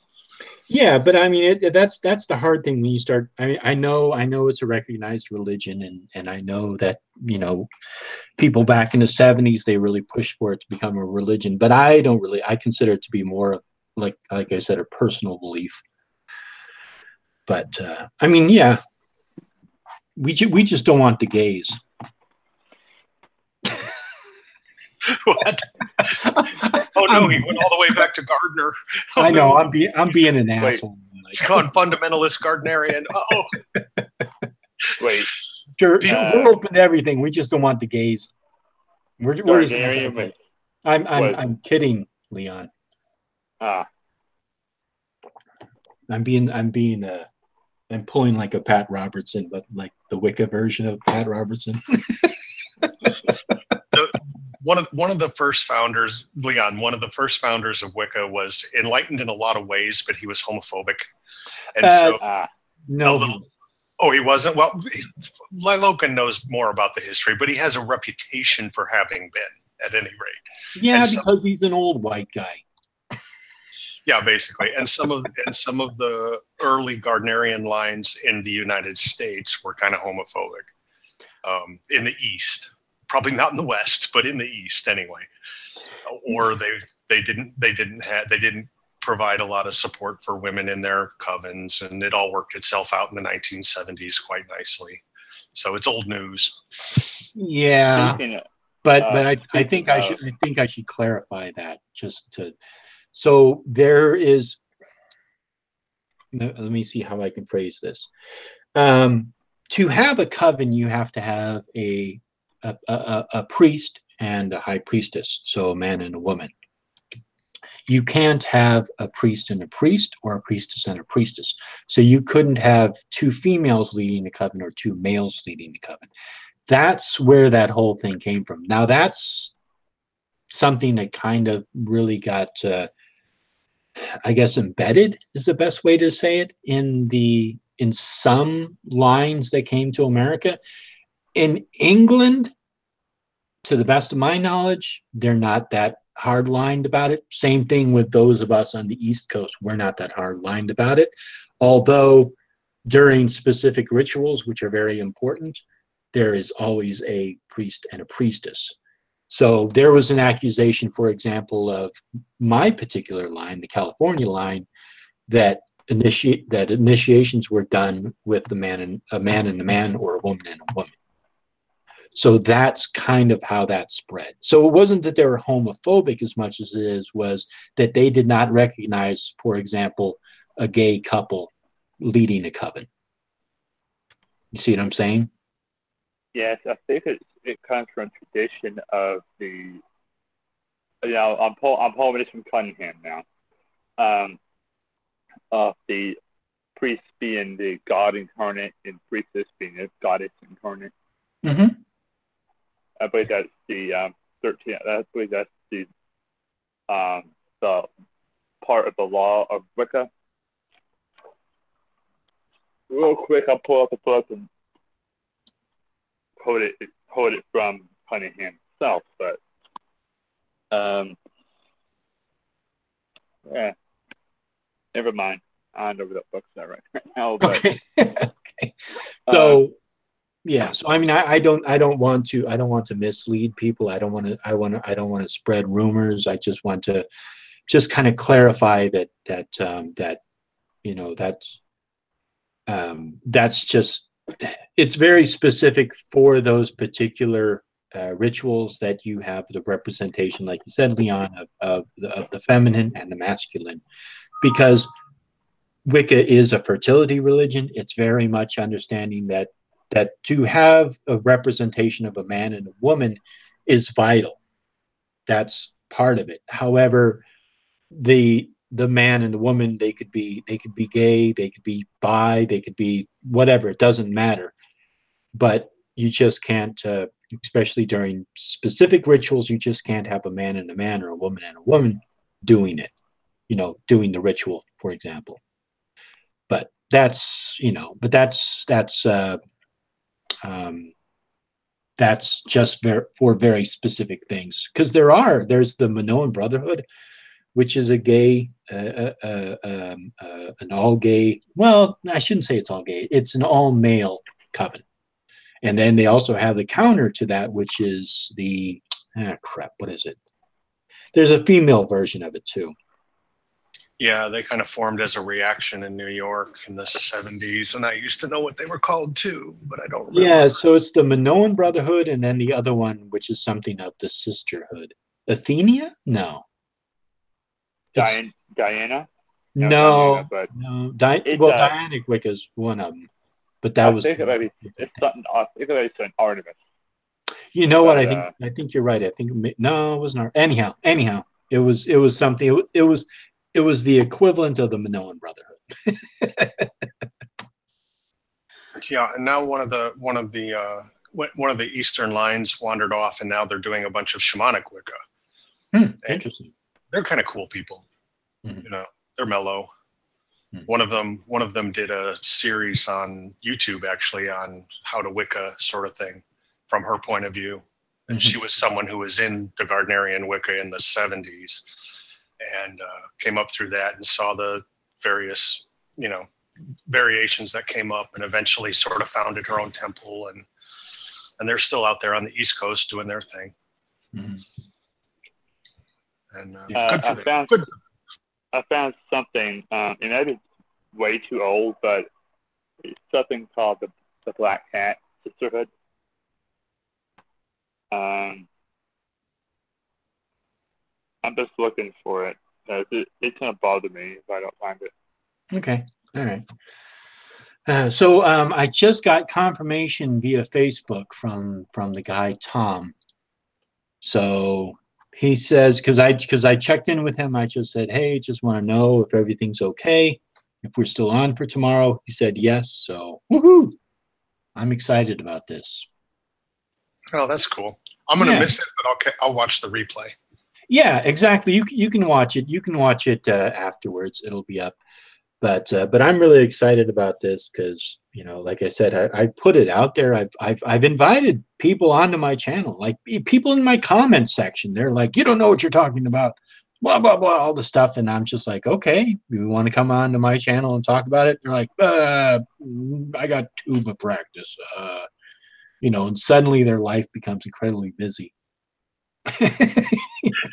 Yeah, but I mean, that's the hard thing when you start. I mean, I know it's a recognized religion, and I know that people back in the 70s, they really pushed for it to become a religion. But I don't really. I consider it to be more like I said, a personal belief. But I mean, yeah, we just don't want the gays. What? Oh no, he went all the way back to Gardner. Oh, I know. No. I'm being an asshole. It's called fundamentalist Gardnerian. Oh. Wait. We're open to everything. We just don't want the gays. We're just I'm kidding, Leon. I'm pulling like a Pat Robertson, but like the Wicca version of Pat Robertson. One of the first founders, Leon, one of the first founders of Wicca was enlightened in a lot of ways, but he was homophobic. And no. Oh, he wasn't? Well, Lilokin knows more about the history, but he has a reputation for having been, at any rate. Yeah, because he's an old white guy. Yeah, basically. And some of the early Gardnerian lines in the United States were kind of homophobic in the East. probably not in the West, but in the East anyway. Or they didn't provide a lot of support for women in their covens, and it all worked itself out in the 1970s quite nicely. So it's old news. Yeah, Speaking but I speaking think I should clarify that just to. So there is. Let me see how I can phrase this. To have a coven, you have to have a priest and a high priestess, so a man and a woman. You can't have a priest and a priest, or a priestess and a priestess. So you couldn't have two females leading the coven or two males leading the coven. That's where that whole thing came from. Now that's something that kind of really got, I guess, embedded is the best way to say it in some lines that came to America. In England, to the best of my knowledge, they're not that hard-lined about it. Same thing with those of us on the East Coast. We're not that hard-lined about it. Although during specific rituals, which are very important, there is always a priest and a priestess. So there was an accusation, for example, of my particular line, the California line, that initiations were done with a man and a man, or a woman and a woman. So that's kind of how that spread. So it wasn't that they were homophobic as much as it was that they did not recognize, for example, a gay couple leading a coven. You see what I'm saying? Yes, I think it comes from tradition of the. I'm pulling this from Cunningham now. Of the priest being the God incarnate and priestess being the goddess incarnate. Mm-hmm. I believe that's the 13th. I believe that's the part of the law of Wicca. Real quick, I'll pull up the book and quote it from Cunningham himself. But yeah, never mind. I don't know where that book's at right now. But Okay. Okay. So yeah. So I mean, I don't want to mislead people. I don't want to spread rumors. I just want to just kind of clarify that you know that's just, it's very specific for those particular rituals that you have the representation, like you said, Leon, of the feminine and the masculine, because Wicca is a fertility religion. It's very much understanding that to have a representation of a man and a woman is vital. That's part of it. However, the man and the woman, they could be gay, they could be bi, they could be whatever. It doesn't matter. But you just can't, especially during specific rituals, you just can't have a man and a man or a woman and a woman doing it. Doing the ritual, for example. But that's just for very specific things. Because there's the Minoan Brotherhood, which is a gay, an all gay. Well, I shouldn't say it's all gay. It's an all male coven. And then they also have the counter to that, which is the what is it? There's a female version of it too. Yeah, they kind of formed as a reaction in New York in the 70s, and I used to know what they were called too, but I don't remember. Yeah, so it's the Minoan Brotherhood, and then the other one, which is something of the sisterhood. Athenia? No. Diana? No. Diana, no. Dianic Wicca is one of them, but that was. It's something. It's an Artemis. You know what? I think you're right. I think no, it wasn't. Anyhow, it was something. It was the equivalent of the Minoan Brotherhood. Yeah, and now one of the Eastern lines wandered off, and now they're doing a bunch of shamanic Wicca. Interesting. They're kind of cool people. Mm-hmm. They're mellow. Mm-hmm. One of them did a series on YouTube, actually, on how to Wicca sort of thing from her point of view. And she was someone who was in the Gardnerian Wicca in the 70s and came up through that and saw the various, variations that came up, and eventually sort of founded her own temple. And and they're still out there on the East Coast doing their thing. Mm-hmm. And I found something, and it's way too old, but it's something called the Black Cat Sisterhood. I'm just looking for it. It's going to bother me if I don't find it. Okay. All right. So I just got confirmation via Facebook from the guy Tom. So he says, because I checked in with him, I just said, hey, just want to know if everything's okay, if we're still on for tomorrow. He said yes. So woohoo! I'm excited about this. Oh, that's cool. I'm gonna miss it, but I'll watch the replay. Yeah, exactly. You can watch it. You can watch it afterwards. It'll be up. But I'm really excited about this because, you know, like I said, I put it out there. I've invited people onto my channel, like people in my comment section. They're like, you don't know what you're talking about, blah blah blah, all the stuff, and I'm just like, okay, you want to come on to my channel and talk about it? They're like, I got tuba practice, you know, and suddenly their life becomes incredibly busy.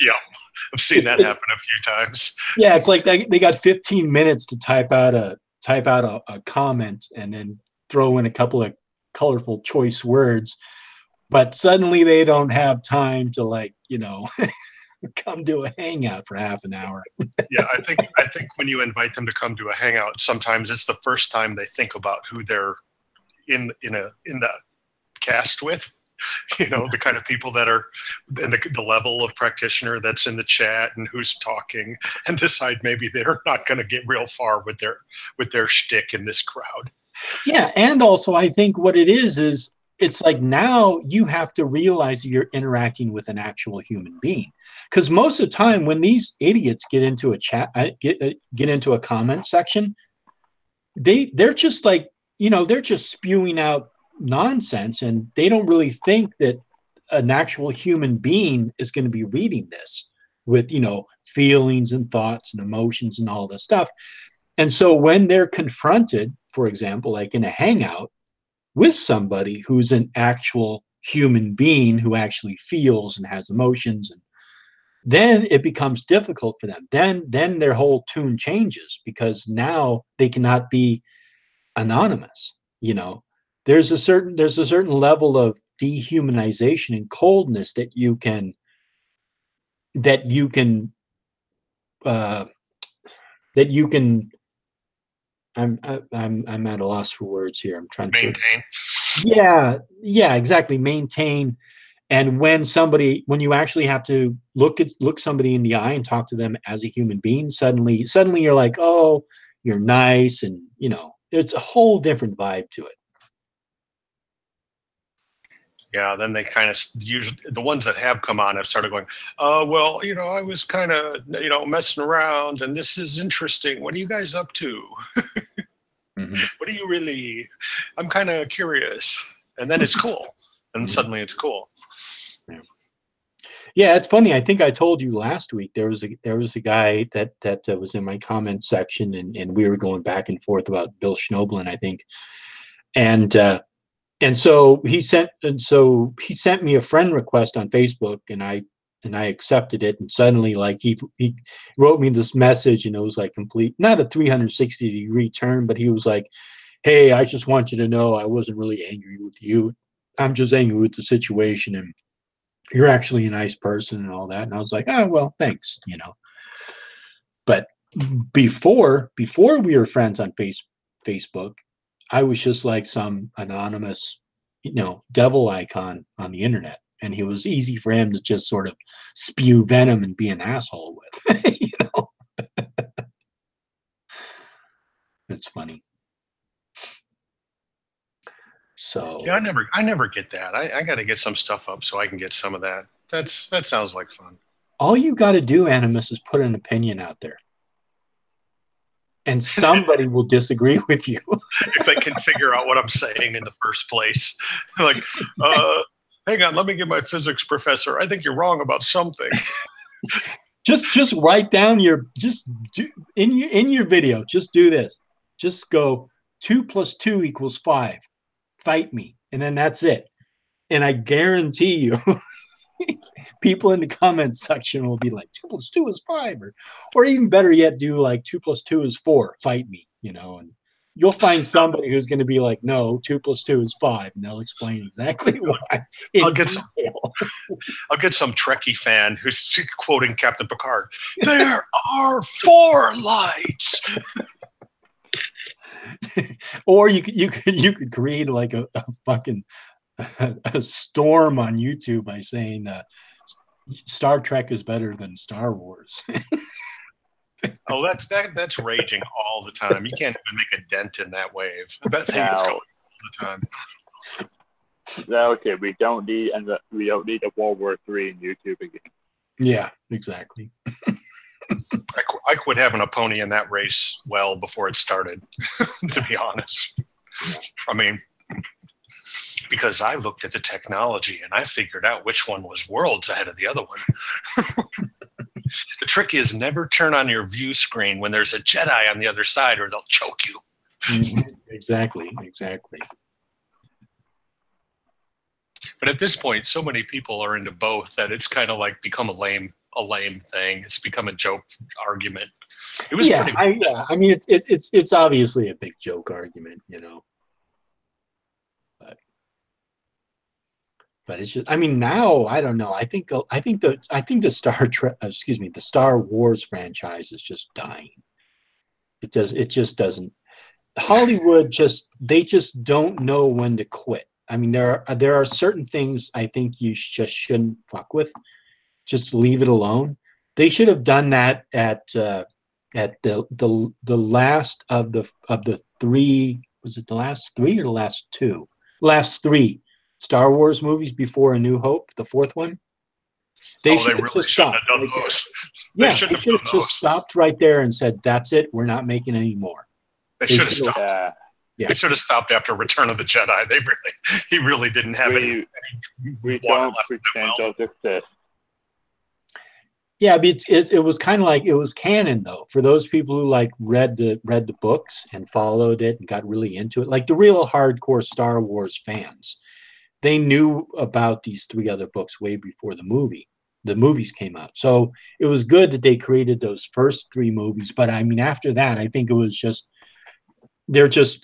Yeah, I've seen that happen a few times. Yeah, it's like they got 15 minutes to type out a comment and then throw in a couple of colorful choice words, but suddenly they don't have time to, like, you know, come do a hangout for half an hour. Yeah, I think when you invite them to come to a hangout, sometimes it's the first time they think about who they're in the cast with. You know, the kind of people that are and the level of practitioner that's in the chat and who's talking, and decide maybe they're not going to get real far with their shtick in this crowd. Yeah, and also I think what it is it's like now you have to realize that you're interacting with an actual human being, because most of the time when these idiots get into a chat, get into a comment section, they're just like, you know, they're just spewing out nonsense, and they don't really think that an actual human being is going to be reading this with, you know, feelings and thoughts and emotions and all this stuff. And so when they're confronted, for example, like in a hangout with somebody who's an actual human being who actually feels and has emotions, and then it becomes difficult for them. Then their whole tune changes, because now they cannot be anonymous. You know, there's a certain level of dehumanization and coldness that you can uh, I'm at a loss for words here. I'm trying to maintain. Yeah, exactly. Maintain. And when you actually have to look somebody in the eye and talk to them as a human being, suddenly you're like, oh, you're nice, and, you know, it's a whole different vibe to it. Yeah, then they kind of usually, the ones that have come on have started going, well, you know, I was kind of, you know, messing around, and this is interesting. What are you guys up to? Mm-hmm. What are you really? I'm kind of curious. And then it's cool. And suddenly it's cool. Yeah, it's funny. I think I told you last week there was a guy that was in my comment section, and we were going back and forth about Bill Schnoebelen, I think, and so he sent me a friend request on Facebook, and I accepted it, and suddenly, like, he wrote me this message, and it was like complete, not a 360-degree turn, but he was like, hey, I just want you to know I wasn't really angry with you. I'm just angry with the situation, and you're actually a nice person and all that. And I was like, oh, well, thanks, you know. But before we were friends on Facebook, I was just like some anonymous, you know, devil icon on the internet. And it was easy for him to just sort of spew venom and be an asshole with, you know. It's funny. So yeah, I never get that. I got to get some stuff up so I can get some of that. That sounds like fun. All you got to do, Animus, is put an opinion out there, and somebody will disagree with you if they can figure out what I'm saying in the first place. Like, hang on, let me get my physics professor. I think you're wrong about something. just write down in your video. Just do this. Just go 2 + 2 = 5. Fight me, and then that's it. And I guarantee you, people in the comments section will be like, 2 + 2 is 5, or even better yet, do like 2 + 2 is 4. Fight me, and you'll find somebody who's going to be like, no, 2 + 2 is 5, and they'll explain exactly why. I'll get some Trekkie fan who's quoting Captain Picard. There are 4 lights. Or you could create like a fucking a storm on YouTube by saying Star Trek is better than Star Wars. Oh, that's raging all the time. You can't even make a dent in that wave. That thing is going all the time. Okay, we don't need a World War III in YouTube again. Yeah, exactly. I quit having a pony in that race well before it started, to be honest. I mean, because I looked at the technology and I figured out which one was worlds ahead of the other one. The trick is never turn on your view screen when there's a Jedi on the other side or they'll choke you. Exactly. But at this point, so many people are into both that it's kind of like become a lame thing. It's become a joke argument. It was pretty. I mean, it's obviously a big joke argument, But it's just, I mean, now I don't know. I think the Star Wars franchise is just dying. It just doesn't. Hollywood they just don't know when to quit. I mean, there are certain things I think you just shouldn't fuck with. Just leave it alone. They should have done that at the last of the 3. Was it the last 3 or the last 2? Last 3 Star Wars movies before A New Hope, the 4th one. They really shouldn't have done those. They should have just stopped right there and said, "That's it. We're not making any more." They should have stopped. They should have stopped after Return of the Jedi. He really didn't have any. We don't pretend those exist. Yeah, but it was kind of like it was canon though for those people who like read the books and followed it and got really into it, like the real hardcore Star Wars fans. They knew about these 3 other books way before the movies came out. So it was good that they created those first 3 movies. But I mean, after that, I think it was just they're just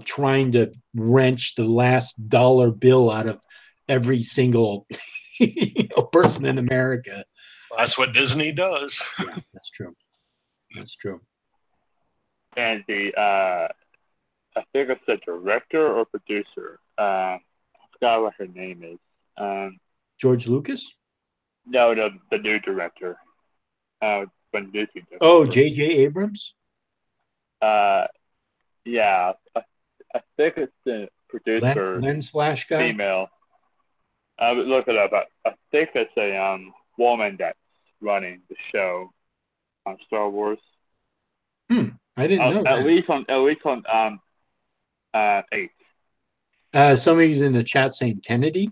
trying to wrench the last dollar bill out of every single person in America. Well, that's what Disney does. Yeah, that's true. And I think it's the director or producer. I forgot what her name is. George Lucas? No, the new director. When Disney took over. over. J.J. Abrams? Yeah. I think it's the producer. Lens Flash guy? Female. I would look it up. I think it's a woman that's running the show on Star Wars. I didn't know that. At least on 8. Somebody's in the chat saying Kennedy.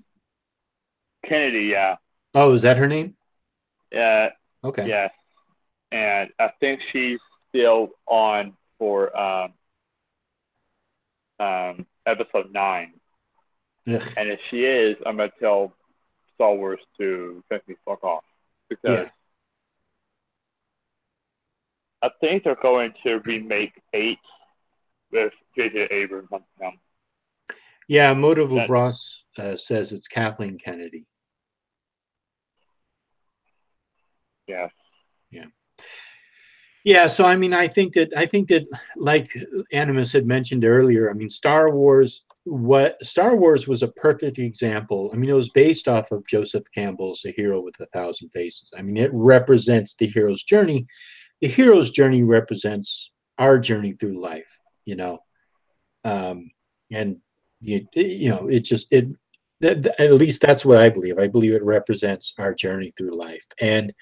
Kennedy, yeah. Oh, is that her name? Yeah. Okay. Yeah. And I think she's still on for episode 9. Ugh. And if she is, I'm gonna tell Star Wars to take me fuck off because I think they're going to remake 8 with J.J. Abrams on them. Yeah, Motive LeBras says it's Kathleen Kennedy. Yeah. Yeah, so I mean, I think that like Animus had mentioned earlier, I mean, Star Wars was a perfect example. I mean, it was based off of Joseph Campbell's A Hero with a Thousand Faces. I mean, it represents the hero's journey. The hero's journey represents our journey through life, and at least that's what I believe. I believe it represents our journey through life. And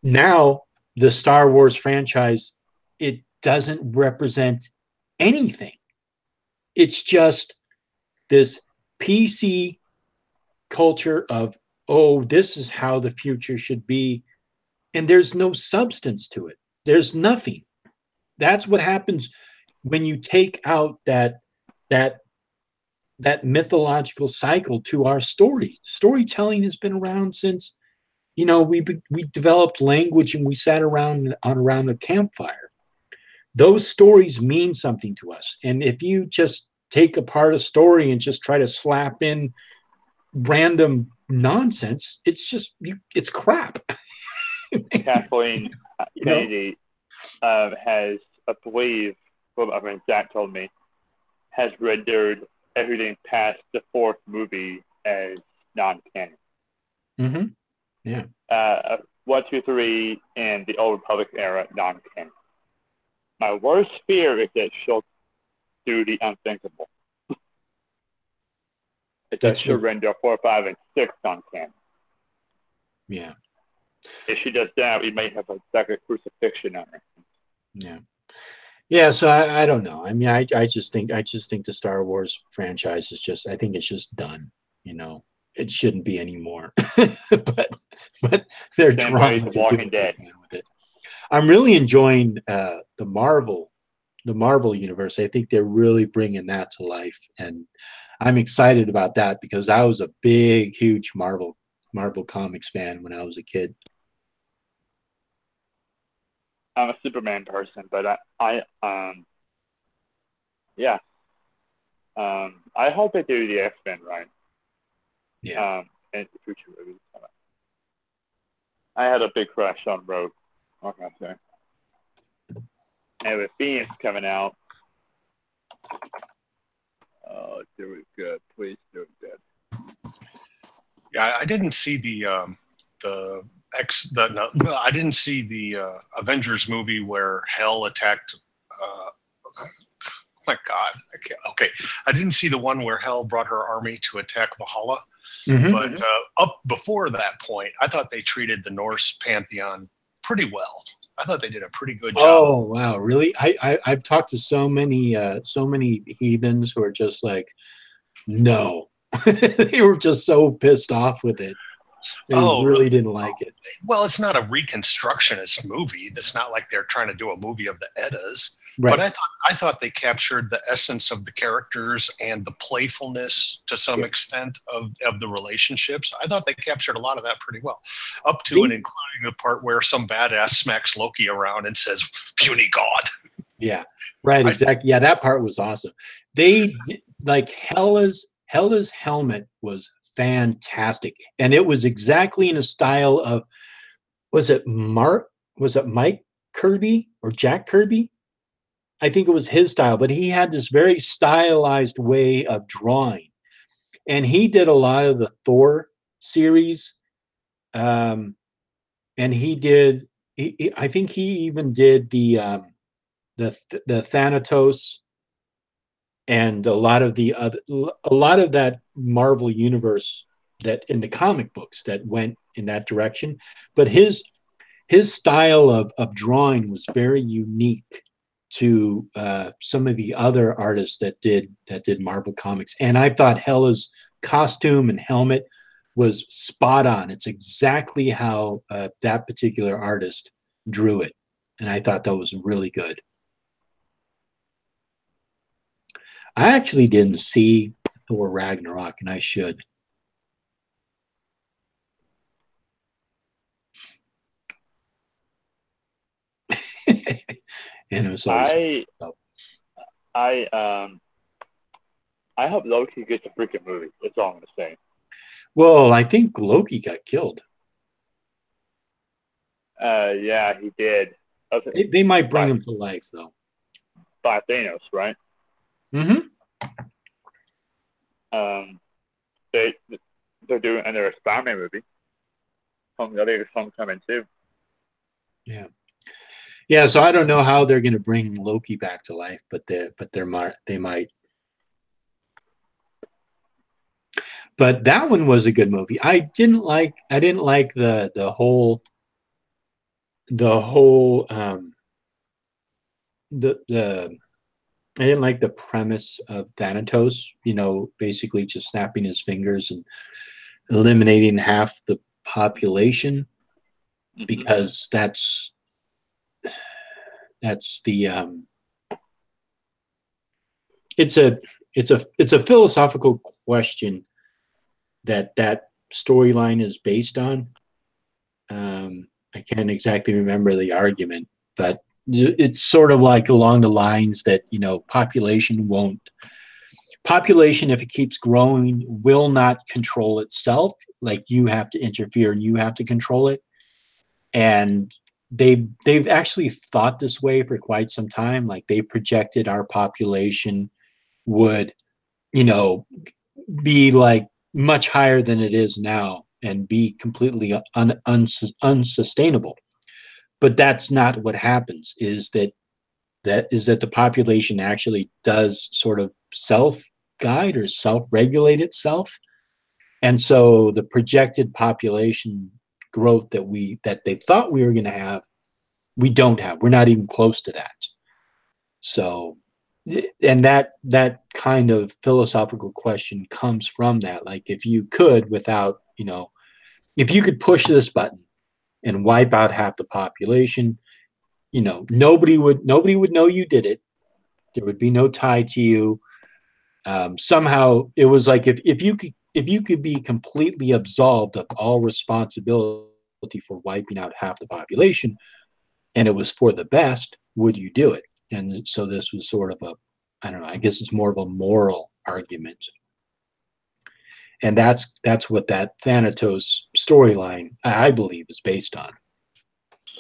now the Star Wars franchise, it doesn't represent anything. It's just this PC culture of, oh, this is how the future should be. And there's no substance to it. There's nothing. That's what happens when you take out that that mythological cycle to our story. Storytelling has been around since, you know, we developed language and we sat around a campfire. Those stories mean something to us. And if you just take apart a story and just try to slap in random nonsense, it's just it's crap. Kathleen You know? Kennedy has, I believe, what my friend Zach told me, has rendered everything past the fourth movie as non-canon. Mm-hmm. Yeah. 1, 2, 3, and the Old Republic era, non-canon. My worst fear is that she'll do the unthinkable. It's that she'll render 4, 5, and 6 non-canon. Yeah. If she does that, we may have a second crucifixion on her. Yeah. Yeah, so I don't know. I mean, I just think the Star Wars franchise is just, I think it's just done. You know, it shouldn't be anymore. but they're Same way trying as to do Walking what they Dead. can with it. I'm really enjoying the Marvel universe. I think they're really bringing that to life, and I'm excited about that because I was a big, huge Marvel comics fan when I was a kid. I'm a Superman person, but yeah. I hope they do the X-Men right. Yeah. In the future movies. I had a big crush on Rogue. What can I say? And with Phoenix coming out, oh, do it good. Please do it good. Yeah, I didn't see I didn't see the Avengers movie where Hell attacked. Oh my God! Okay, I didn't see the one where Hell brought her army to attack Valhalla. Mm-hmm. But up before that point, I thought they treated the Norse pantheon pretty well. I thought they did a pretty good job. Oh wow, really? I've talked to so many heathens who are just like, no. They were just so pissed off with it. They really didn't like it. Well, it's not a reconstructionist movie. It's not like they're trying to do a movie of the Eddas. Right. But I thought they captured the essence of the characters and the playfulness to some extent of the relationships. I thought they captured a lot of that pretty well, up to and including the part where some badass smacks Loki around and says, "Puny God." Yeah, right. Exactly. Yeah, that part was awesome. They like Hela's helmet was fantastic, and it was exactly in a style of, was it Mike Kirby or Jack Kirby? I think it was his style, but he had this very stylized way of drawing, and he did a lot of the Thor series, and he did. I think he even did the Thanatos and a lot of that Marvel universe that in the comic books that went in that direction. But his style of drawing was very unique to some of the other artists that did Marvel comics. And I thought Hela's costume and helmet was spot on. It's exactly how that particular artist drew it. And I thought that was really good. I actually didn't see Thor Ragnarok, and I should. And it was always I hope Loki gets a freaking movie. That's all I'm gonna say. Well, I think Loki got killed. Yeah, he did. They might bring him to life, though. By Thanos, right? Mm-hmm. They're doing another Spider-Man movie. I think there's some coming too. Yeah. Yeah, so I don't know how they're going to bring Loki back to life, but they might. But that one was a good movie. I didn't like the whole I didn't like the premise of Thanatos, basically just snapping his fingers and eliminating half the population, because that's the it's a philosophical question that storyline is based on. I can't exactly remember the argument, but it's sort of like along the lines that, you know, population, if it keeps growing, will not control itself. Like, you have to interfere and you have to control it. And they've actually thought this way for quite some time. Like, they projected our population would, you know, be like much higher than it is now and be completely unsustainable. But that's not what happens. Is that the population actually does sort of self-guide or self-regulate itself. And so the projected population growth that they thought we were going to have, we don't have. We're not even close to that. So, and that kind of philosophical question comes from that. Like, if you could, without, you know, if you could push this button and wipe out half the population, you know, nobody would know you did it. There would be no tie to you. Somehow it was like, if you could be completely absolved of all responsibility for wiping out half the population, and it was for the best, would you do it? And so this was sort of I don't know, I guess it's more of a moral argument. And that's what that Thanatos storyline, I believe, is based on.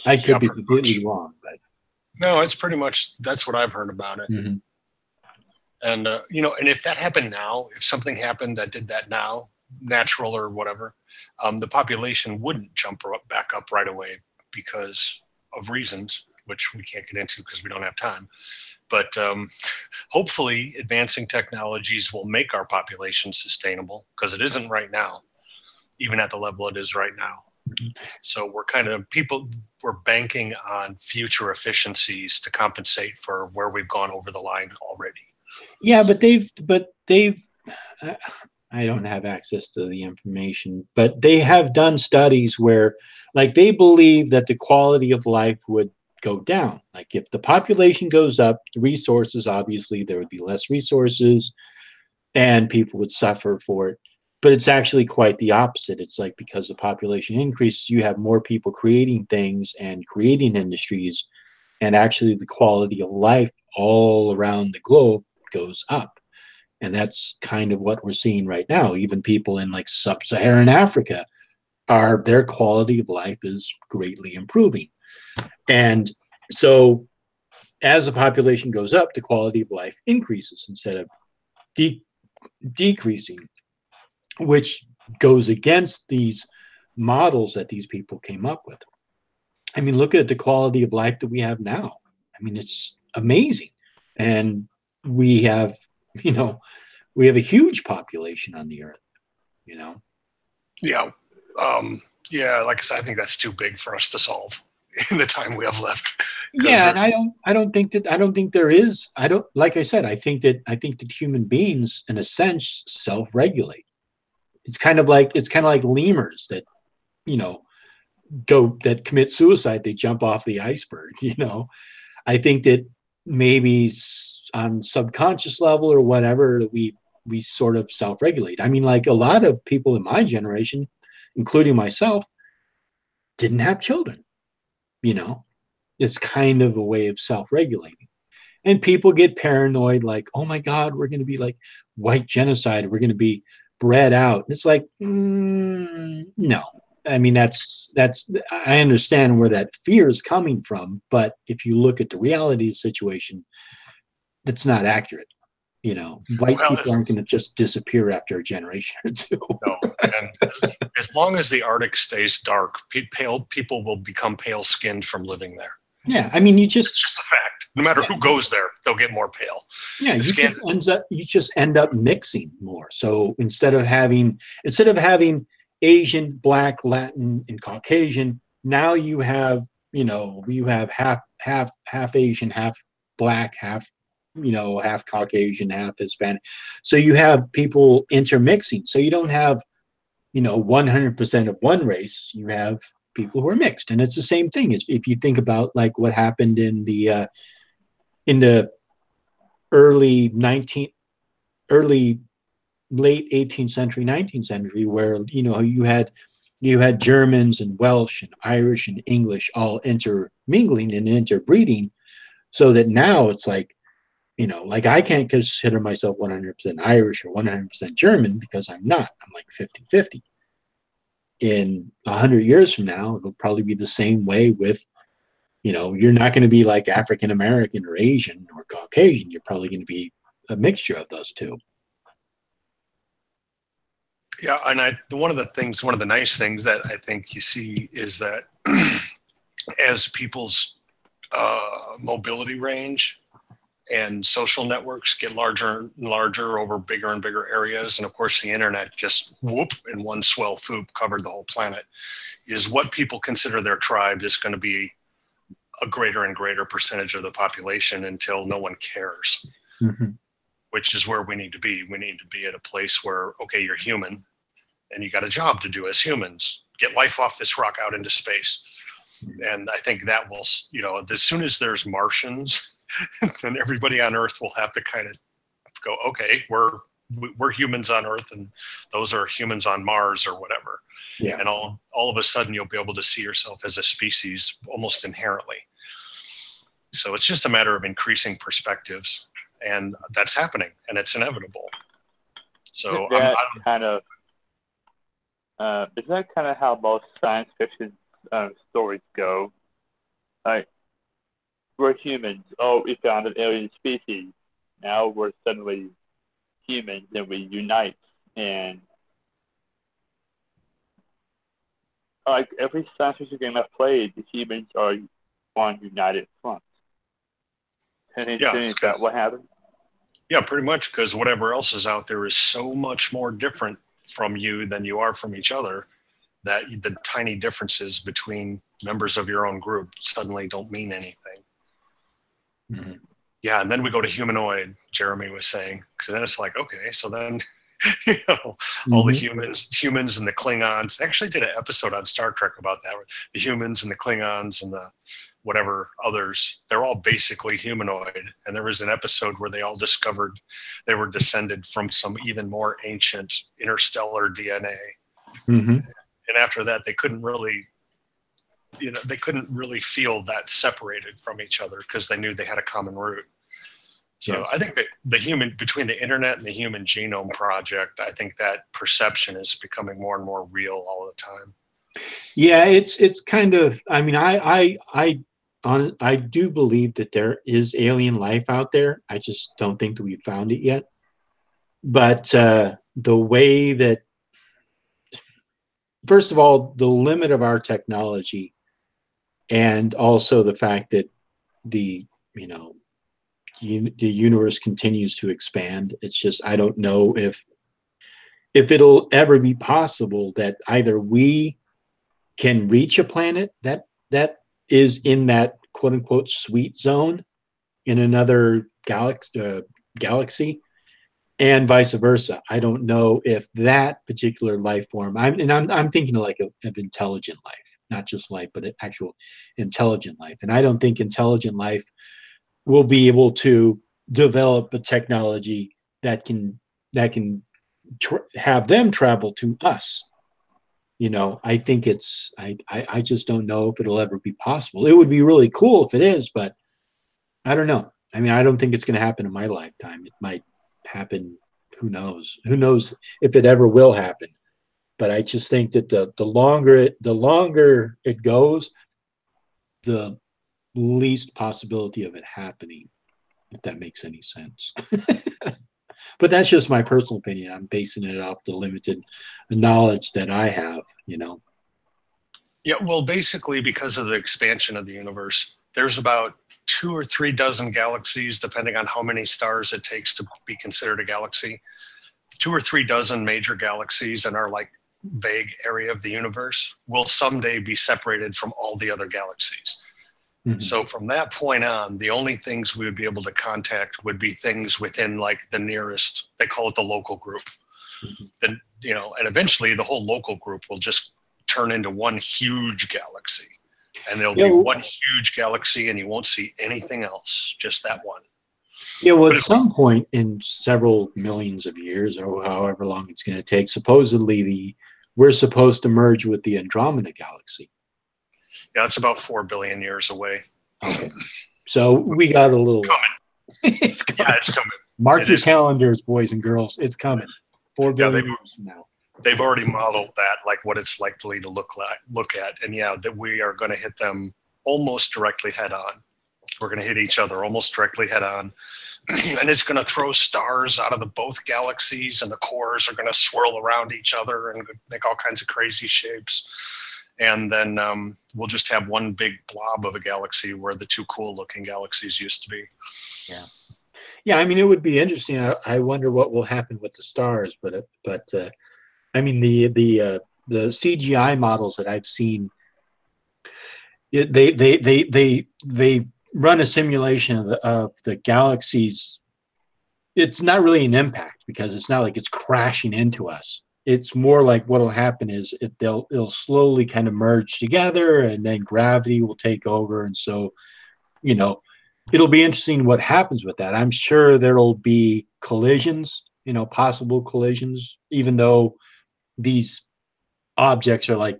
I could be completely wrong, but no, it's pretty much, that's what I've heard about it. Mm-hmm. And you know, and if that happened now, if something happened that did that now, natural or whatever, the population wouldn't jump back up right away because of reasons which we can't get into because we don't have time. But hopefully advancing technologies will make our population sustainable, because it isn't right now, even at the level it is right now. So we're banking on future efficiencies to compensate for where we've gone over the line already. Yeah, but I don't have access to the information, but they have done studies where, like, they believe that the quality of life would go down. Like, if the population goes up, resources, obviously there would be less resources and people would suffer for it. But it's actually quite the opposite. It's like, because the population increases, you have more people creating things and creating industries, and actually the quality of life all around the globe goes up. And that's kind of what we're seeing right now. Even people in like sub-Saharan Africa, their quality of life is greatly improving. And so as the population goes up, the quality of life increases instead of decreasing, which goes against these models that these people came up with. I mean, look at the quality of life that we have now. I mean, it's amazing. And we have, you know, we have a huge population on the earth, you know? Yeah. Yeah, like I said, I think that's too big for us to solve in the time we have left. Yeah, and I don't think there is. Like I said, I think that human beings, in a sense, self-regulate. It's kind of like lemurs that, you know, that commit suicide. They jump off the iceberg, you know. I think that maybe on subconscious level or whatever, we sort of self-regulate. I mean, like, a lot of people in my generation, including myself, didn't have children, you know. It's kind of a way of self-regulating. And people get paranoid, like, oh my God, we're going to be like white genocide. We're going to be bred out. It's like, no. I mean, that's I understand where that fear is coming from, but if you look at the reality of the situation, that's not accurate. You know, white people aren't going to just disappear after a generation or two. No, and as long as the Arctic stays dark, pale people will become pale-skinned from living there. Yeah, I mean, it's just a fact. No matter who goes there, they'll get more pale. Yeah, you just end up mixing more. So instead of having Asian, Black, Latin, and Caucasian, now you have half Asian, half Black, half Caucasian, half Hispanic. So you have people intermixing. So you don't have 100% of one race. You have people who are mixed, and it's the same thing. If you think about like what happened in the early 19th, early late 18th century, 19th century, where you had Germans and Welsh and Irish and English all intermingling and interbreeding, so that now it's like, like I can't consider myself 100% Irish or 100% German because I'm not. I'm like 50-50. In 100 years from now, it'll probably be the same way with, you're not going to be like African American or Asian or Caucasian. You're probably going to be a mixture of those two. Yeah, and one of the nice things that I think you see is that as people's mobility range and social networks get larger and larger over bigger and bigger areas, and of course the internet just whoop in one swell swoop covered the whole planet, is what people consider their tribe is going to be a greater and greater percentage of the population until no one cares. Mm-hmm. Which is where we need to be. We need to be at a place where, okay, you're human and you got a job to do as humans. Get life off this rock out into space. And I think that will, as soon as there's Martians, then everybody on Earth will have to kind of go, okay, we're humans on Earth and those are humans on Mars or whatever. Yeah. And all of a sudden you'll be able to see yourself as a species almost inherently. So it's just a matter of increasing perspectives, and that's happening, and it's inevitable. So isn't that kind of how most science fiction stories go? Like, we're humans. Oh, we found an alien species. Now we're suddenly humans, and we unite. And like every science fiction game I've played, the humans are on united front. And is that what happened? Yeah, pretty much, because whatever else is out there is so much more different from you than you are from each other, that the tiny differences between members of your own group suddenly don't mean anything. Mm-hmm. Yeah, and then we go to humanoid, Jeremy was saying, because then it's like, okay, so then, all the humans and the Klingons. I actually did an episode on Star Trek about that. The humans and the Klingons and the whatever others, they're all basically humanoid. And there was an episode where they all discovered they were descended from some even more ancient interstellar DNA. Mm-hmm. And after that, they couldn't really feel that separated from each other because they knew they had a common root. So yes. I think that between the internet and the Human Genome Project, I think that perception is becoming more and more real all the time. Yeah, it's kind of, I mean, I do believe that there is alien life out there. I just don't think that we've found it yet. But the way that, first of all, the limit of our technology, and also the fact that the universe continues to expand. It's just, I don't know if it'll ever be possible that either we can reach a planet that is in that quote unquote sweet zone in another galaxy, and vice versa. I don't know if that particular life form, I'm thinking of intelligent life, not just life, but actual intelligent life. And I don't think intelligent life will be able to develop a technology that can have them travel to us. I think I just don't know if it'll ever be possible. It would be really cool if it is, but I don't know. I mean, I don't think it's going to happen in my lifetime. It might happen. Who knows? Who knows if it ever will happen? But I just think that the longer it goes, the least possibility of it happening, if that makes any sense. But that's just my personal opinion. I'm basing it off the limited knowledge that I have, Yeah, well, basically, because of the expansion of the universe, there's about 2 or 3 dozen galaxies, depending on how many stars it takes to be considered a galaxy. 2 or 3 dozen major galaxies in our vague area of the universe will someday be separated from all the other galaxies. Mm-hmm. So from that point on, the only things we would be able to contact would be things within the nearest, they call it the local group. Mm-hmm. Then, and eventually the whole local group will just turn into one huge galaxy. And there'll be one huge galaxy and you won't see anything else, just that one. Yeah, well, But at some point in several millions of years, or however long it's going to take, supposedly we're supposed to merge with the Andromeda galaxy. yeah, it's about 4 billion years away. Okay, so we got a little. It's coming. It's coming. Yeah, it's coming. Mark your calendars, boys and girls. It's coming. 4 billion years from now. They've already modeled that, like what it's likely to look at, and yeah, that we are going to hit them almost directly head on. We're going to hit each other almost directly head on, and it's going to throw stars out of the both galaxies, and the cores are going to swirl around each other and make all kinds of crazy shapes. And then we'll just have one big blob of a galaxy where the two cool-looking galaxies used to be. Yeah. Yeah, I mean, it would be interesting. I wonder what will happen with the stars, but I mean, the CGI models that I've seen, they run a simulation of the galaxies. It's not really an impact because it's not like it's crashing into us. It's more like what'll happen is it'll slowly kind of merge together, and then gravity will take over, and so, you know, it'll be interesting what happens with that. I'm sure there'll be collisions, possible collisions, even though these objects are like,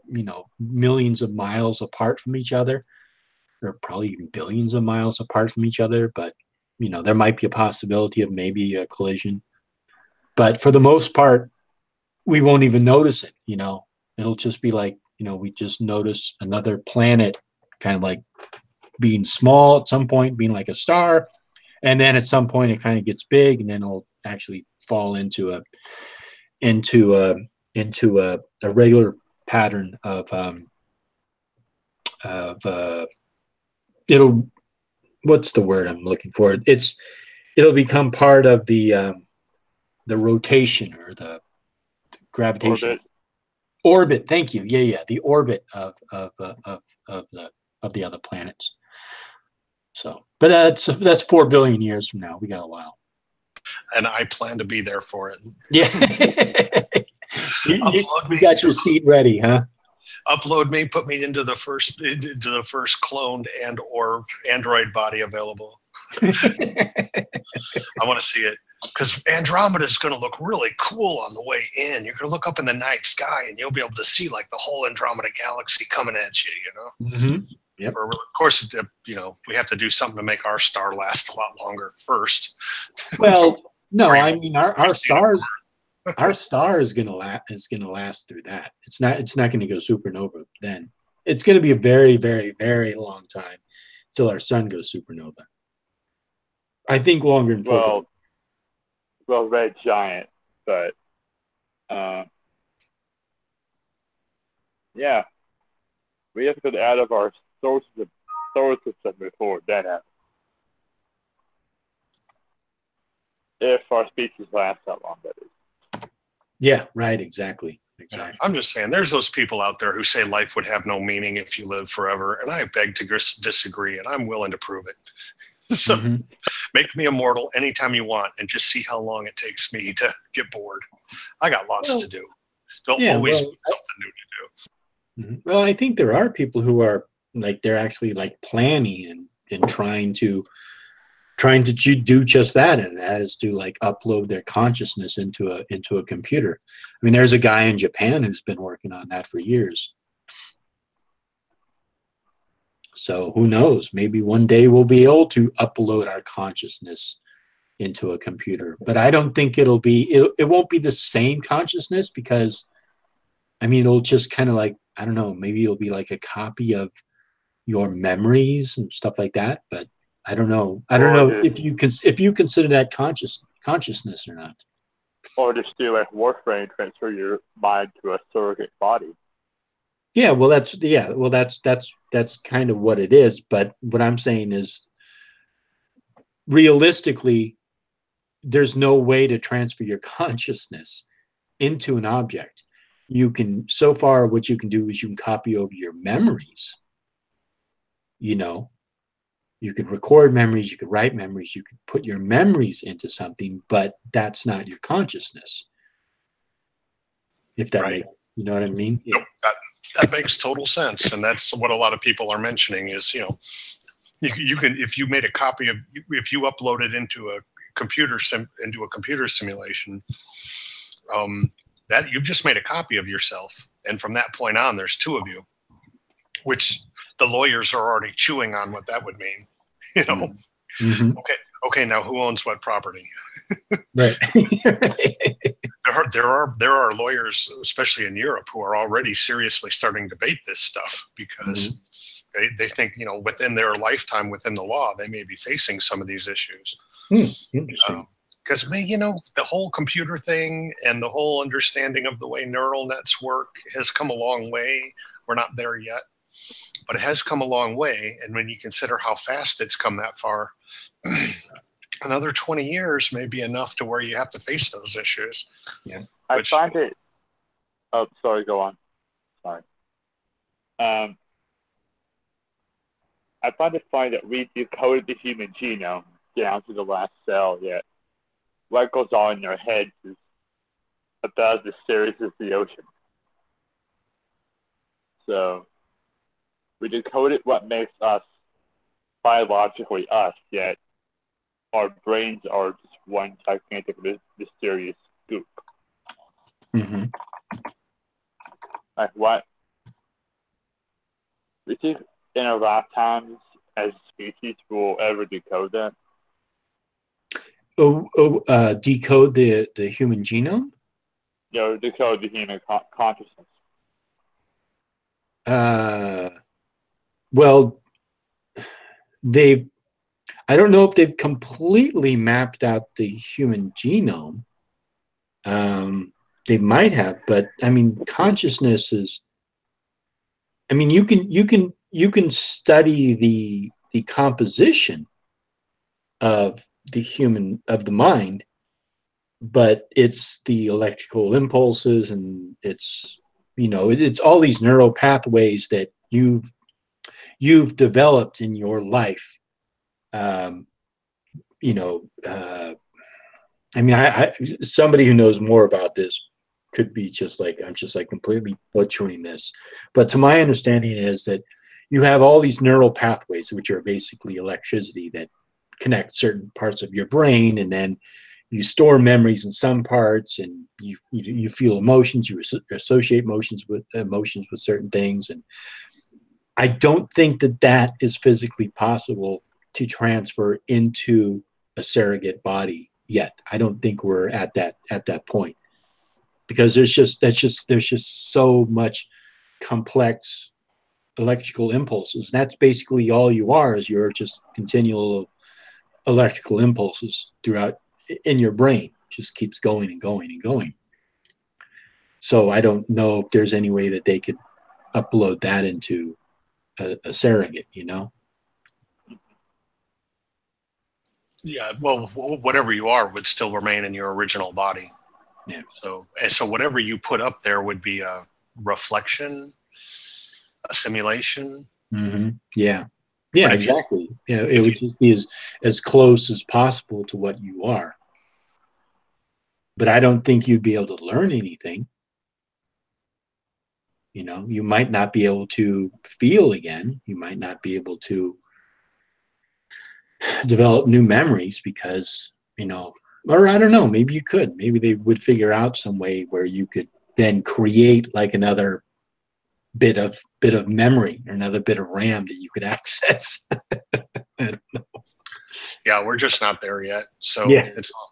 millions of miles apart from each other. They're probably even billions of miles apart from each other, but, there might be a possibility of maybe a collision. But for the most part, we won't even notice it, It'll just be like, we just notice another planet kind of like being small at some point, being like a star, and then at some point it kind of gets big, and then it'll actually fall into a regular pattern of it'll, what's the word I'm looking for? It'll become part of the rotation or the gravitation orbit. Thank you. Yeah, the orbit of the other planets. So, but that's 4 billion years from now. We got a while. And I plan to be there for it. Yeah. you got your seat ready, huh? Upload me, put me into the first cloned and or android body available. I want to see it, because Andromeda is going to look really cool on the way in. You're going to look up in the night sky, and you'll be able to see like the whole Andromeda galaxy coming at you. Mm-hmm. Yep. Of course, we have to do something to make our star last a lot longer first. Well, no, I mean our stars. Our star is going to last through that. It's not going to go supernova then. It's going to be a very, very, very long time till our sun goes supernova. I think longer than red giant, but yeah, we have to get out of our solar system before that happens. If our species lasts that long, that is. Yeah, right, exactly. I'm just saying, there's those people out there who say life would have no meaning if you live forever, and I beg to disagree, and I'm willing to prove it. So make me immortal anytime you want, and just see how long it takes me to get bored. I got lots to do. There'll always be something new to do. Well, I think there are people who are like, they're actually like planning and trying to do just that, and that is to like upload their consciousness into a computer. I mean, there's a guy in Japan who's been working on that for years. So who knows? Maybe one day we'll be able to upload our consciousness into a computer. But I don't think it won't be the same consciousness, because, I mean, it'll just kind of like, I don't know, maybe it'll be like a copy of your memories and stuff like that. But I don't know. I don't know if you consider that consciousness or not. Or just do like Warframe, transfer your mind to a surrogate body. Yeah, well, that's kind of what it is. But what I'm saying is, realistically, there's no way to transfer your consciousness into an object. So far, what you can do is you can copy over your memories. You could record memories, you could write memories, you could put your memories into something, but that's not your consciousness. If that makes, you know what I mean? Yeah. That makes total sense. And that's what a lot of people are mentioning is, You can, if you made a copy of, if you upload it into a computer simulation, that you've just made a copy of yourself, and from that point on, there's two of you, which the lawyers are already chewing on what that would mean. You know, Mm-hmm. Okay, now who owns what property? Right. There are lawyers, especially in Europe, who are already seriously starting to debate this stuff because they think, you know, within their lifetime, within the law, they may be facing some of these issues. Interesting. Because, you know, the whole computer thing and the whole understanding of the way neural nets work has come a long way. We're not there yet, but it has come a long way. And when you consider how fast it's come that far, another 20 years may be enough to where you have to face those issues. Yeah. I find it... Oh, sorry, go on. Sorry. I find it funny that we decoded the human genome down to the last cell, yet what goes on in your head is about as mysterious as the ocean. So, we decoded what makes us biologically us, yet our brains are just one gigantic mysterious goop. Mm-hmm. Like what? We think in our lifetimes as a species we'll ever decode that? Decode the human genome? You know, decode the human consciousness. Well, I don't know if they've completely mapped out the human genome. They might have, but I mean, consciousness is. I mean, you can study the composition of the mind, but it's the electrical impulses and it's, you know, it's all these neural pathways that you've developed in your life. You know, I mean, I somebody who knows more about this could be just like, I'm just like completely butchering this, but to my understanding is that you have all these neural pathways, which are basically electricity that connect certain parts of your brain, and then you store memories in some parts, and you feel emotions, you associate emotions with certain things, and I don't think that is physically possible to transfer into a surrogate body yet. I don't think we're at that point, because there's just so much complex electrical impulses. That's basically all you are, is you're just continual electrical impulses throughout in your brain. It just keeps going and going and going. So I don't know if there's any way that they could upload that into a surrogate, you know? Yeah, well, whatever you are would still remain in your original body. Yeah. So whatever you put up there would be a reflection, a simulation. Mm-hmm. Yeah. Yeah, exactly. Yeah, it would just be as close as possible to what you are. But I don't think you'd be able to learn anything. You know, you might not be able to feel again. You might not be able to develop new memories because, you know, or I don't know, maybe you could. Maybe they would figure out some way where you could then create like another bit of memory, or another bit of RAM that you could access. I don't know. Yeah, we're just not there yet. So yeah,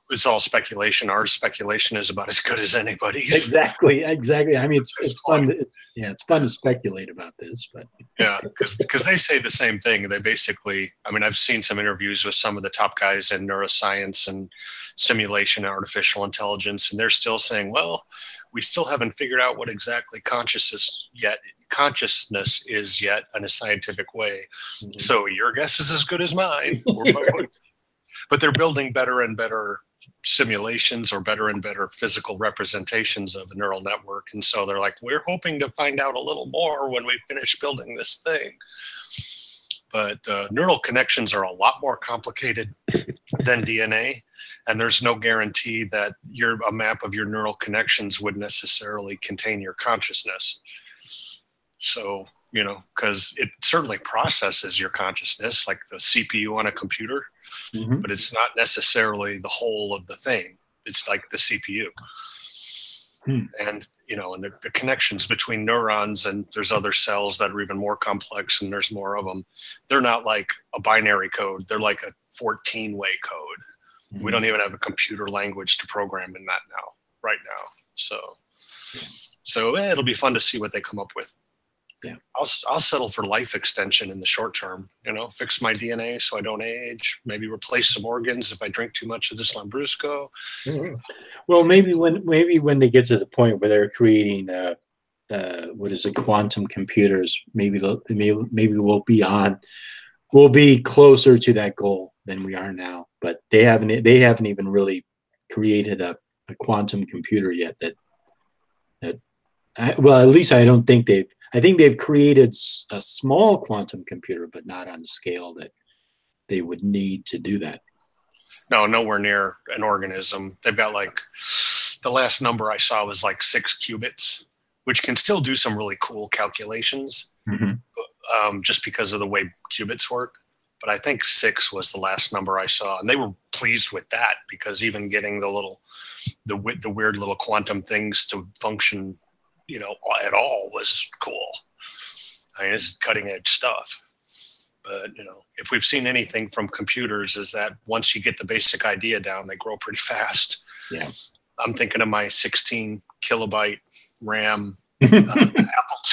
it's all speculation. Our speculation is about as good as anybody's. Exactly. I mean, it's fun. It's fun to speculate about this, but yeah, because they say the same thing. They basically, I mean, I've seen some interviews with some of the top guys in neuroscience and simulation, and artificial intelligence, and they're still saying, well, we still haven't figured out what exactly consciousness is yet in a scientific way. Mm-hmm. So your guess is as good as mine. But they're building better and better simulations, or better and better physical representations of a neural network. And so they're like, we're hoping to find out a little more when we finish building this thing. But neural connections are a lot more complicated than DNA. And there's no guarantee that a map of your neural connections would necessarily contain your consciousness. So you know, because it certainly processes your consciousness like the CPU on a computer, but it's not necessarily the whole of the thing. It's like the CPU. And, you know, and the connections between neurons, and there's other cells that are even more complex, and there's more of them. They're not like a binary code. They're like a 14-way code. We don't even have a computer language to program in that right now. So it'll be fun to see what they come up with. Yeah, I'll settle for life extension in the short term. You know, fix my DNA so I don't age. Maybe replace some organs if I drink too much of this Lambrusco. Well, maybe when they get to the point where they're creating quantum computers, maybe we'll be closer to that goal than we are now. But they haven't even really created a quantum computer yet. Well, at least I don't think they've. I think they've created a small quantum computer, but not on the scale that they would need to do that. No, nowhere near an organism. They've got like, the last number I saw was like 6 qubits, which can still do some really cool calculations, just because of the way qubits work. But I think 6 was the last number I saw, and they were pleased with that, because even getting the weird little quantum things to function, you know, at all was cool. I mean, this is cutting edge stuff. But, you know, if we've seen anything from computers, is that once you get the basic idea down, they grow pretty fast. Yeah. I'm thinking of my 16 kilobyte RAM Apple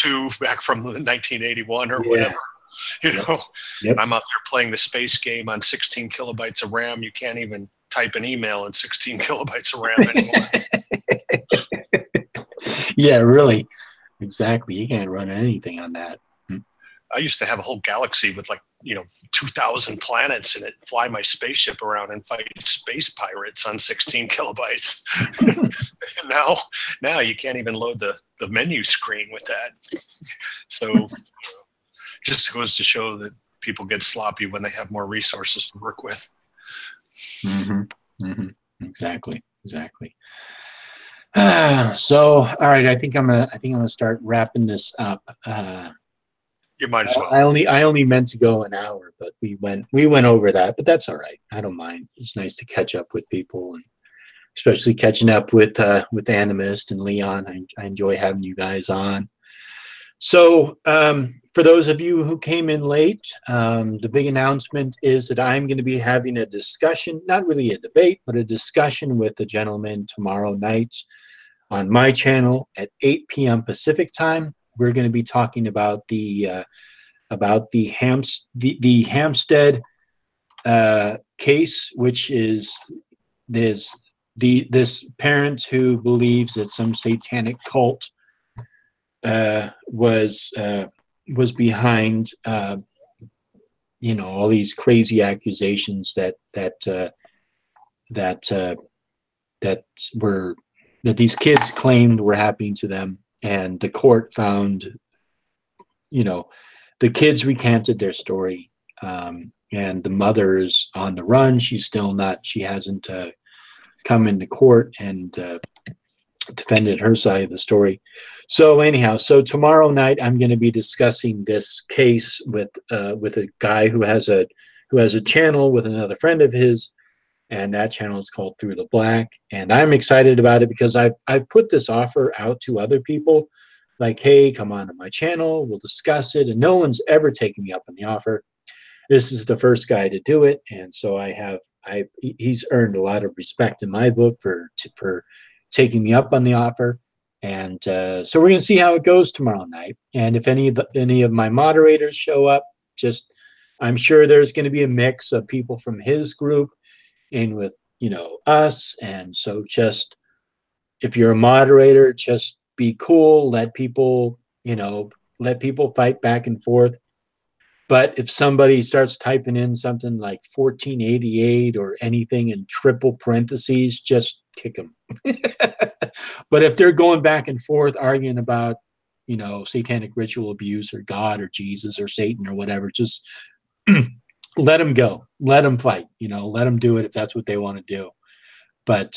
II back from 1981 or whatever. You know, I'm out there playing the space game on 16 kilobytes of RAM. You can't even type an email in 16 kilobytes of RAM anymore. Yeah, really. Exactly. You can't run anything on that. I used to have a whole galaxy with like, you know, 2,000 planets in it, fly my spaceship around and fight space pirates on 16 kilobytes. now you can't even load the menu screen with that. So just goes to show that people get sloppy when they have more resources to work with. Exactly. So, all right, I think I'm gonna start wrapping this up. You might as well. I only meant to go an hour, but we went over that, but that's all right. I don't mind. It's nice to catch up with people, and especially catching up with Animist and Leon. I enjoy having you guys on. So for those of you who came in late, the big announcement is that I'm going to be having a discussion, not really a debate, but a discussion with a gentleman tomorrow night on my channel at 8 p.m. Pacific time. We're going to be talking about the Hampstead case, which is this parent who believes that some satanic cult was behind you know, all these crazy accusations that these kids claimed were happening to them. And the court found, you know, the kids recanted their story, and the mother is on the run. She hasn't come into court and defended her side of the story. So anyhow, so tomorrow night I'm going to be discussing this case with a guy who has a channel with another friend of his, and that channel is called Through the Black. And I'm excited about it because I've put this offer out to other people, like, hey, come on to my channel, we'll discuss it. And no one's ever taken me up on the offer. This is the first guy to do it, and so he's earned a lot of respect in my book for taking me up on the offer. And so we're going to see how it goes tomorrow night. And if any of my moderators show up, I'm sure there's going to be a mix of people from his group in with, you know, us. And so just, if you're a moderator, just be cool, let people fight back and forth. But if somebody starts typing in something like 1488 or anything in triple parentheses, just kick them. But if they're going back and forth arguing about, you know, satanic ritual abuse or God or Jesus or Satan or whatever, just let them go. Let them fight. You know, let them do it if that's what they want to do. But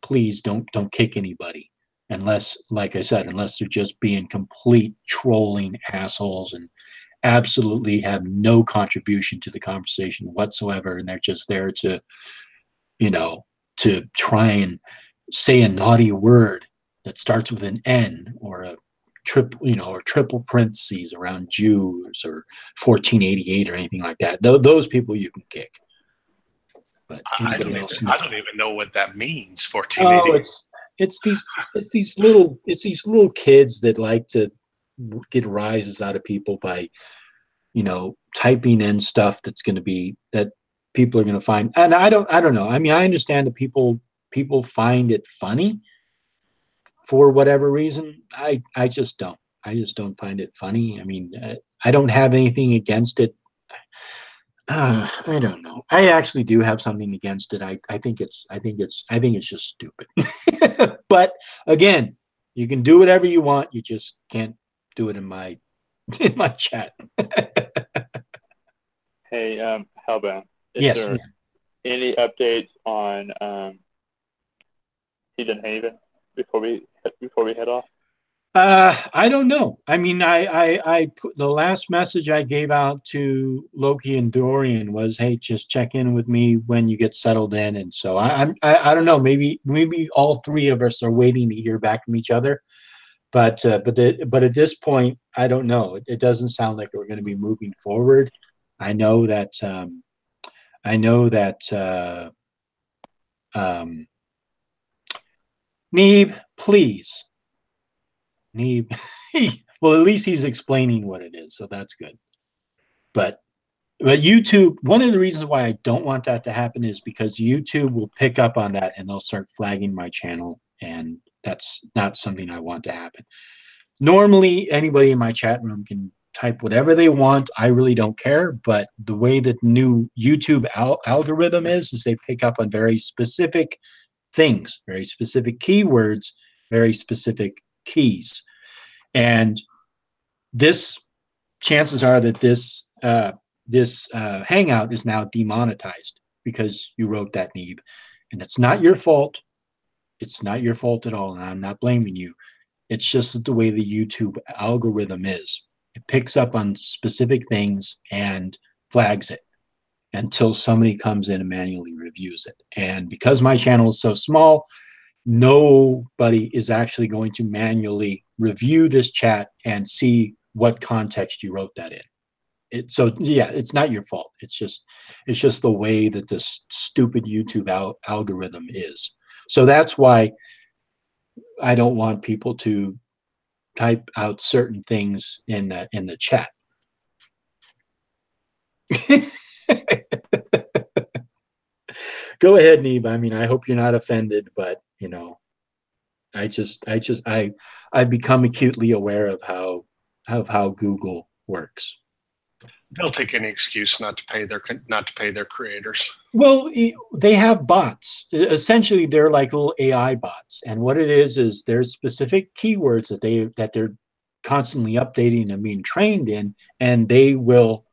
please don't kick anybody. unless, like I said, unless they're just being complete trolling assholes and absolutely have no contribution to the conversation whatsoever, and they're just there to, you know, to try and say a naughty word that starts with an N, or a triple, or triple parentheses around Jews or 1488 or anything like that. Those people you can kick. But I anybody else? No. I don't even know what that means. Oh, 1480. it's these little kids that like to get rises out of people by, typing in stuff that's going to be, that people are going to find. And I don't know. I mean, I understand that people find it funny for whatever reason. I just don't. I just don't find it funny. I mean, I don't have anything against it. I don't know. I actually do have something against it. I think it's just stupid. But again, you can do whatever you want. You just can't do it in my chat. Hey, Hellbound, is Yes. there any updates on Hidden Haven before we head off? I don't know. I mean, I put the last message I gave out to Loki and Dorian was, hey, just check in with me when you get settled in. And so I don't know. Maybe all three of us are waiting to hear back from each other. But at this point, I don't know. It doesn't sound like we're going to be moving forward. I know that. Neeb, please. Neeb. Well, at least he's explaining what it is, so that's good. But YouTube, one of the reasons why I don't want that to happen is because YouTube will pick up on that and they'll start flagging my channel, and that's not something I want to happen. Normally, anybody in my chat room can type whatever they want. I really don't care. But the way that new YouTube algorithm is they pick up on very specific things, very specific keywords, very specific keys. And this, chances are that this Hangout is now demonetized because you wrote that, Neeb. And it's not your fault. It's not your fault at all. And I'm not blaming you. It's just the way the YouTube algorithm is. It picks up on specific things and flags it until somebody comes in and manually reviews it. And because my channel is so small, nobody is actually going to manually review this chat and see what context you wrote that in. So yeah, it's not your fault. It's just the way that this stupid YouTube algorithm is. So that's why I don't want people to type out certain things in the chat. Go ahead, Neeb. I mean, I hope you're not offended, but I've become acutely aware of how Google works. They'll take any excuse not to pay their creators. Well, they have bots. Essentially, they're like little AI bots, and what it is there's specific keywords that they're constantly updating and being trained in, and they will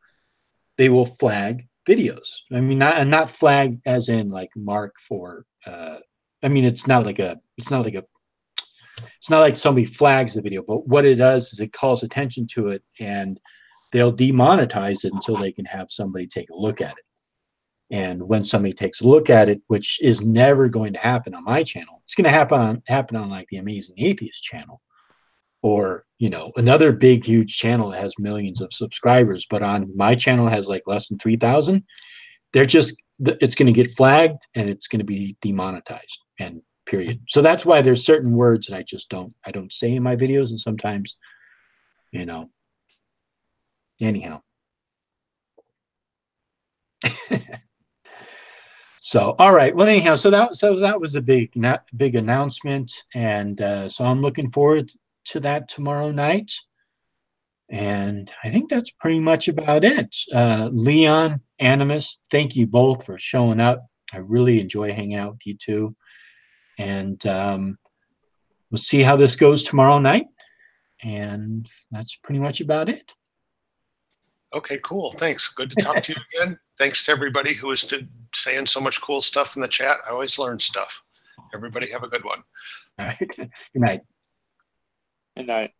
flag videos. I mean, not flag as in like mark for. I mean, it's not like somebody flags the video, but what it does is it calls attention to it, and they'll demonetize it until they can have somebody take a look at it. And when somebody takes a look at it, which is never going to happen on my channel, it's going to happen on like the Amazing Atheist channel, or another big huge channel that has millions of subscribers, but on my channel has like less than 3,000. It's going to get flagged and it's going to be demonetized, and period. So that's why there's certain words that I don't say in my videos, and sometimes anyhow. So all right, well, anyhow, so that was a big announcement, and so I'm looking forward to that tomorrow night. And I think that's pretty much about it. Leon, Animus, thank you both for showing up. I really enjoy hanging out with you two. And we'll see how this goes tomorrow night. And that's pretty much about it. Okay, cool. Thanks. Good to talk to you again. Thanks to everybody who is saying so much cool stuff in the chat. I always learn stuff. Everybody have a good one. All right. Good night. Good night.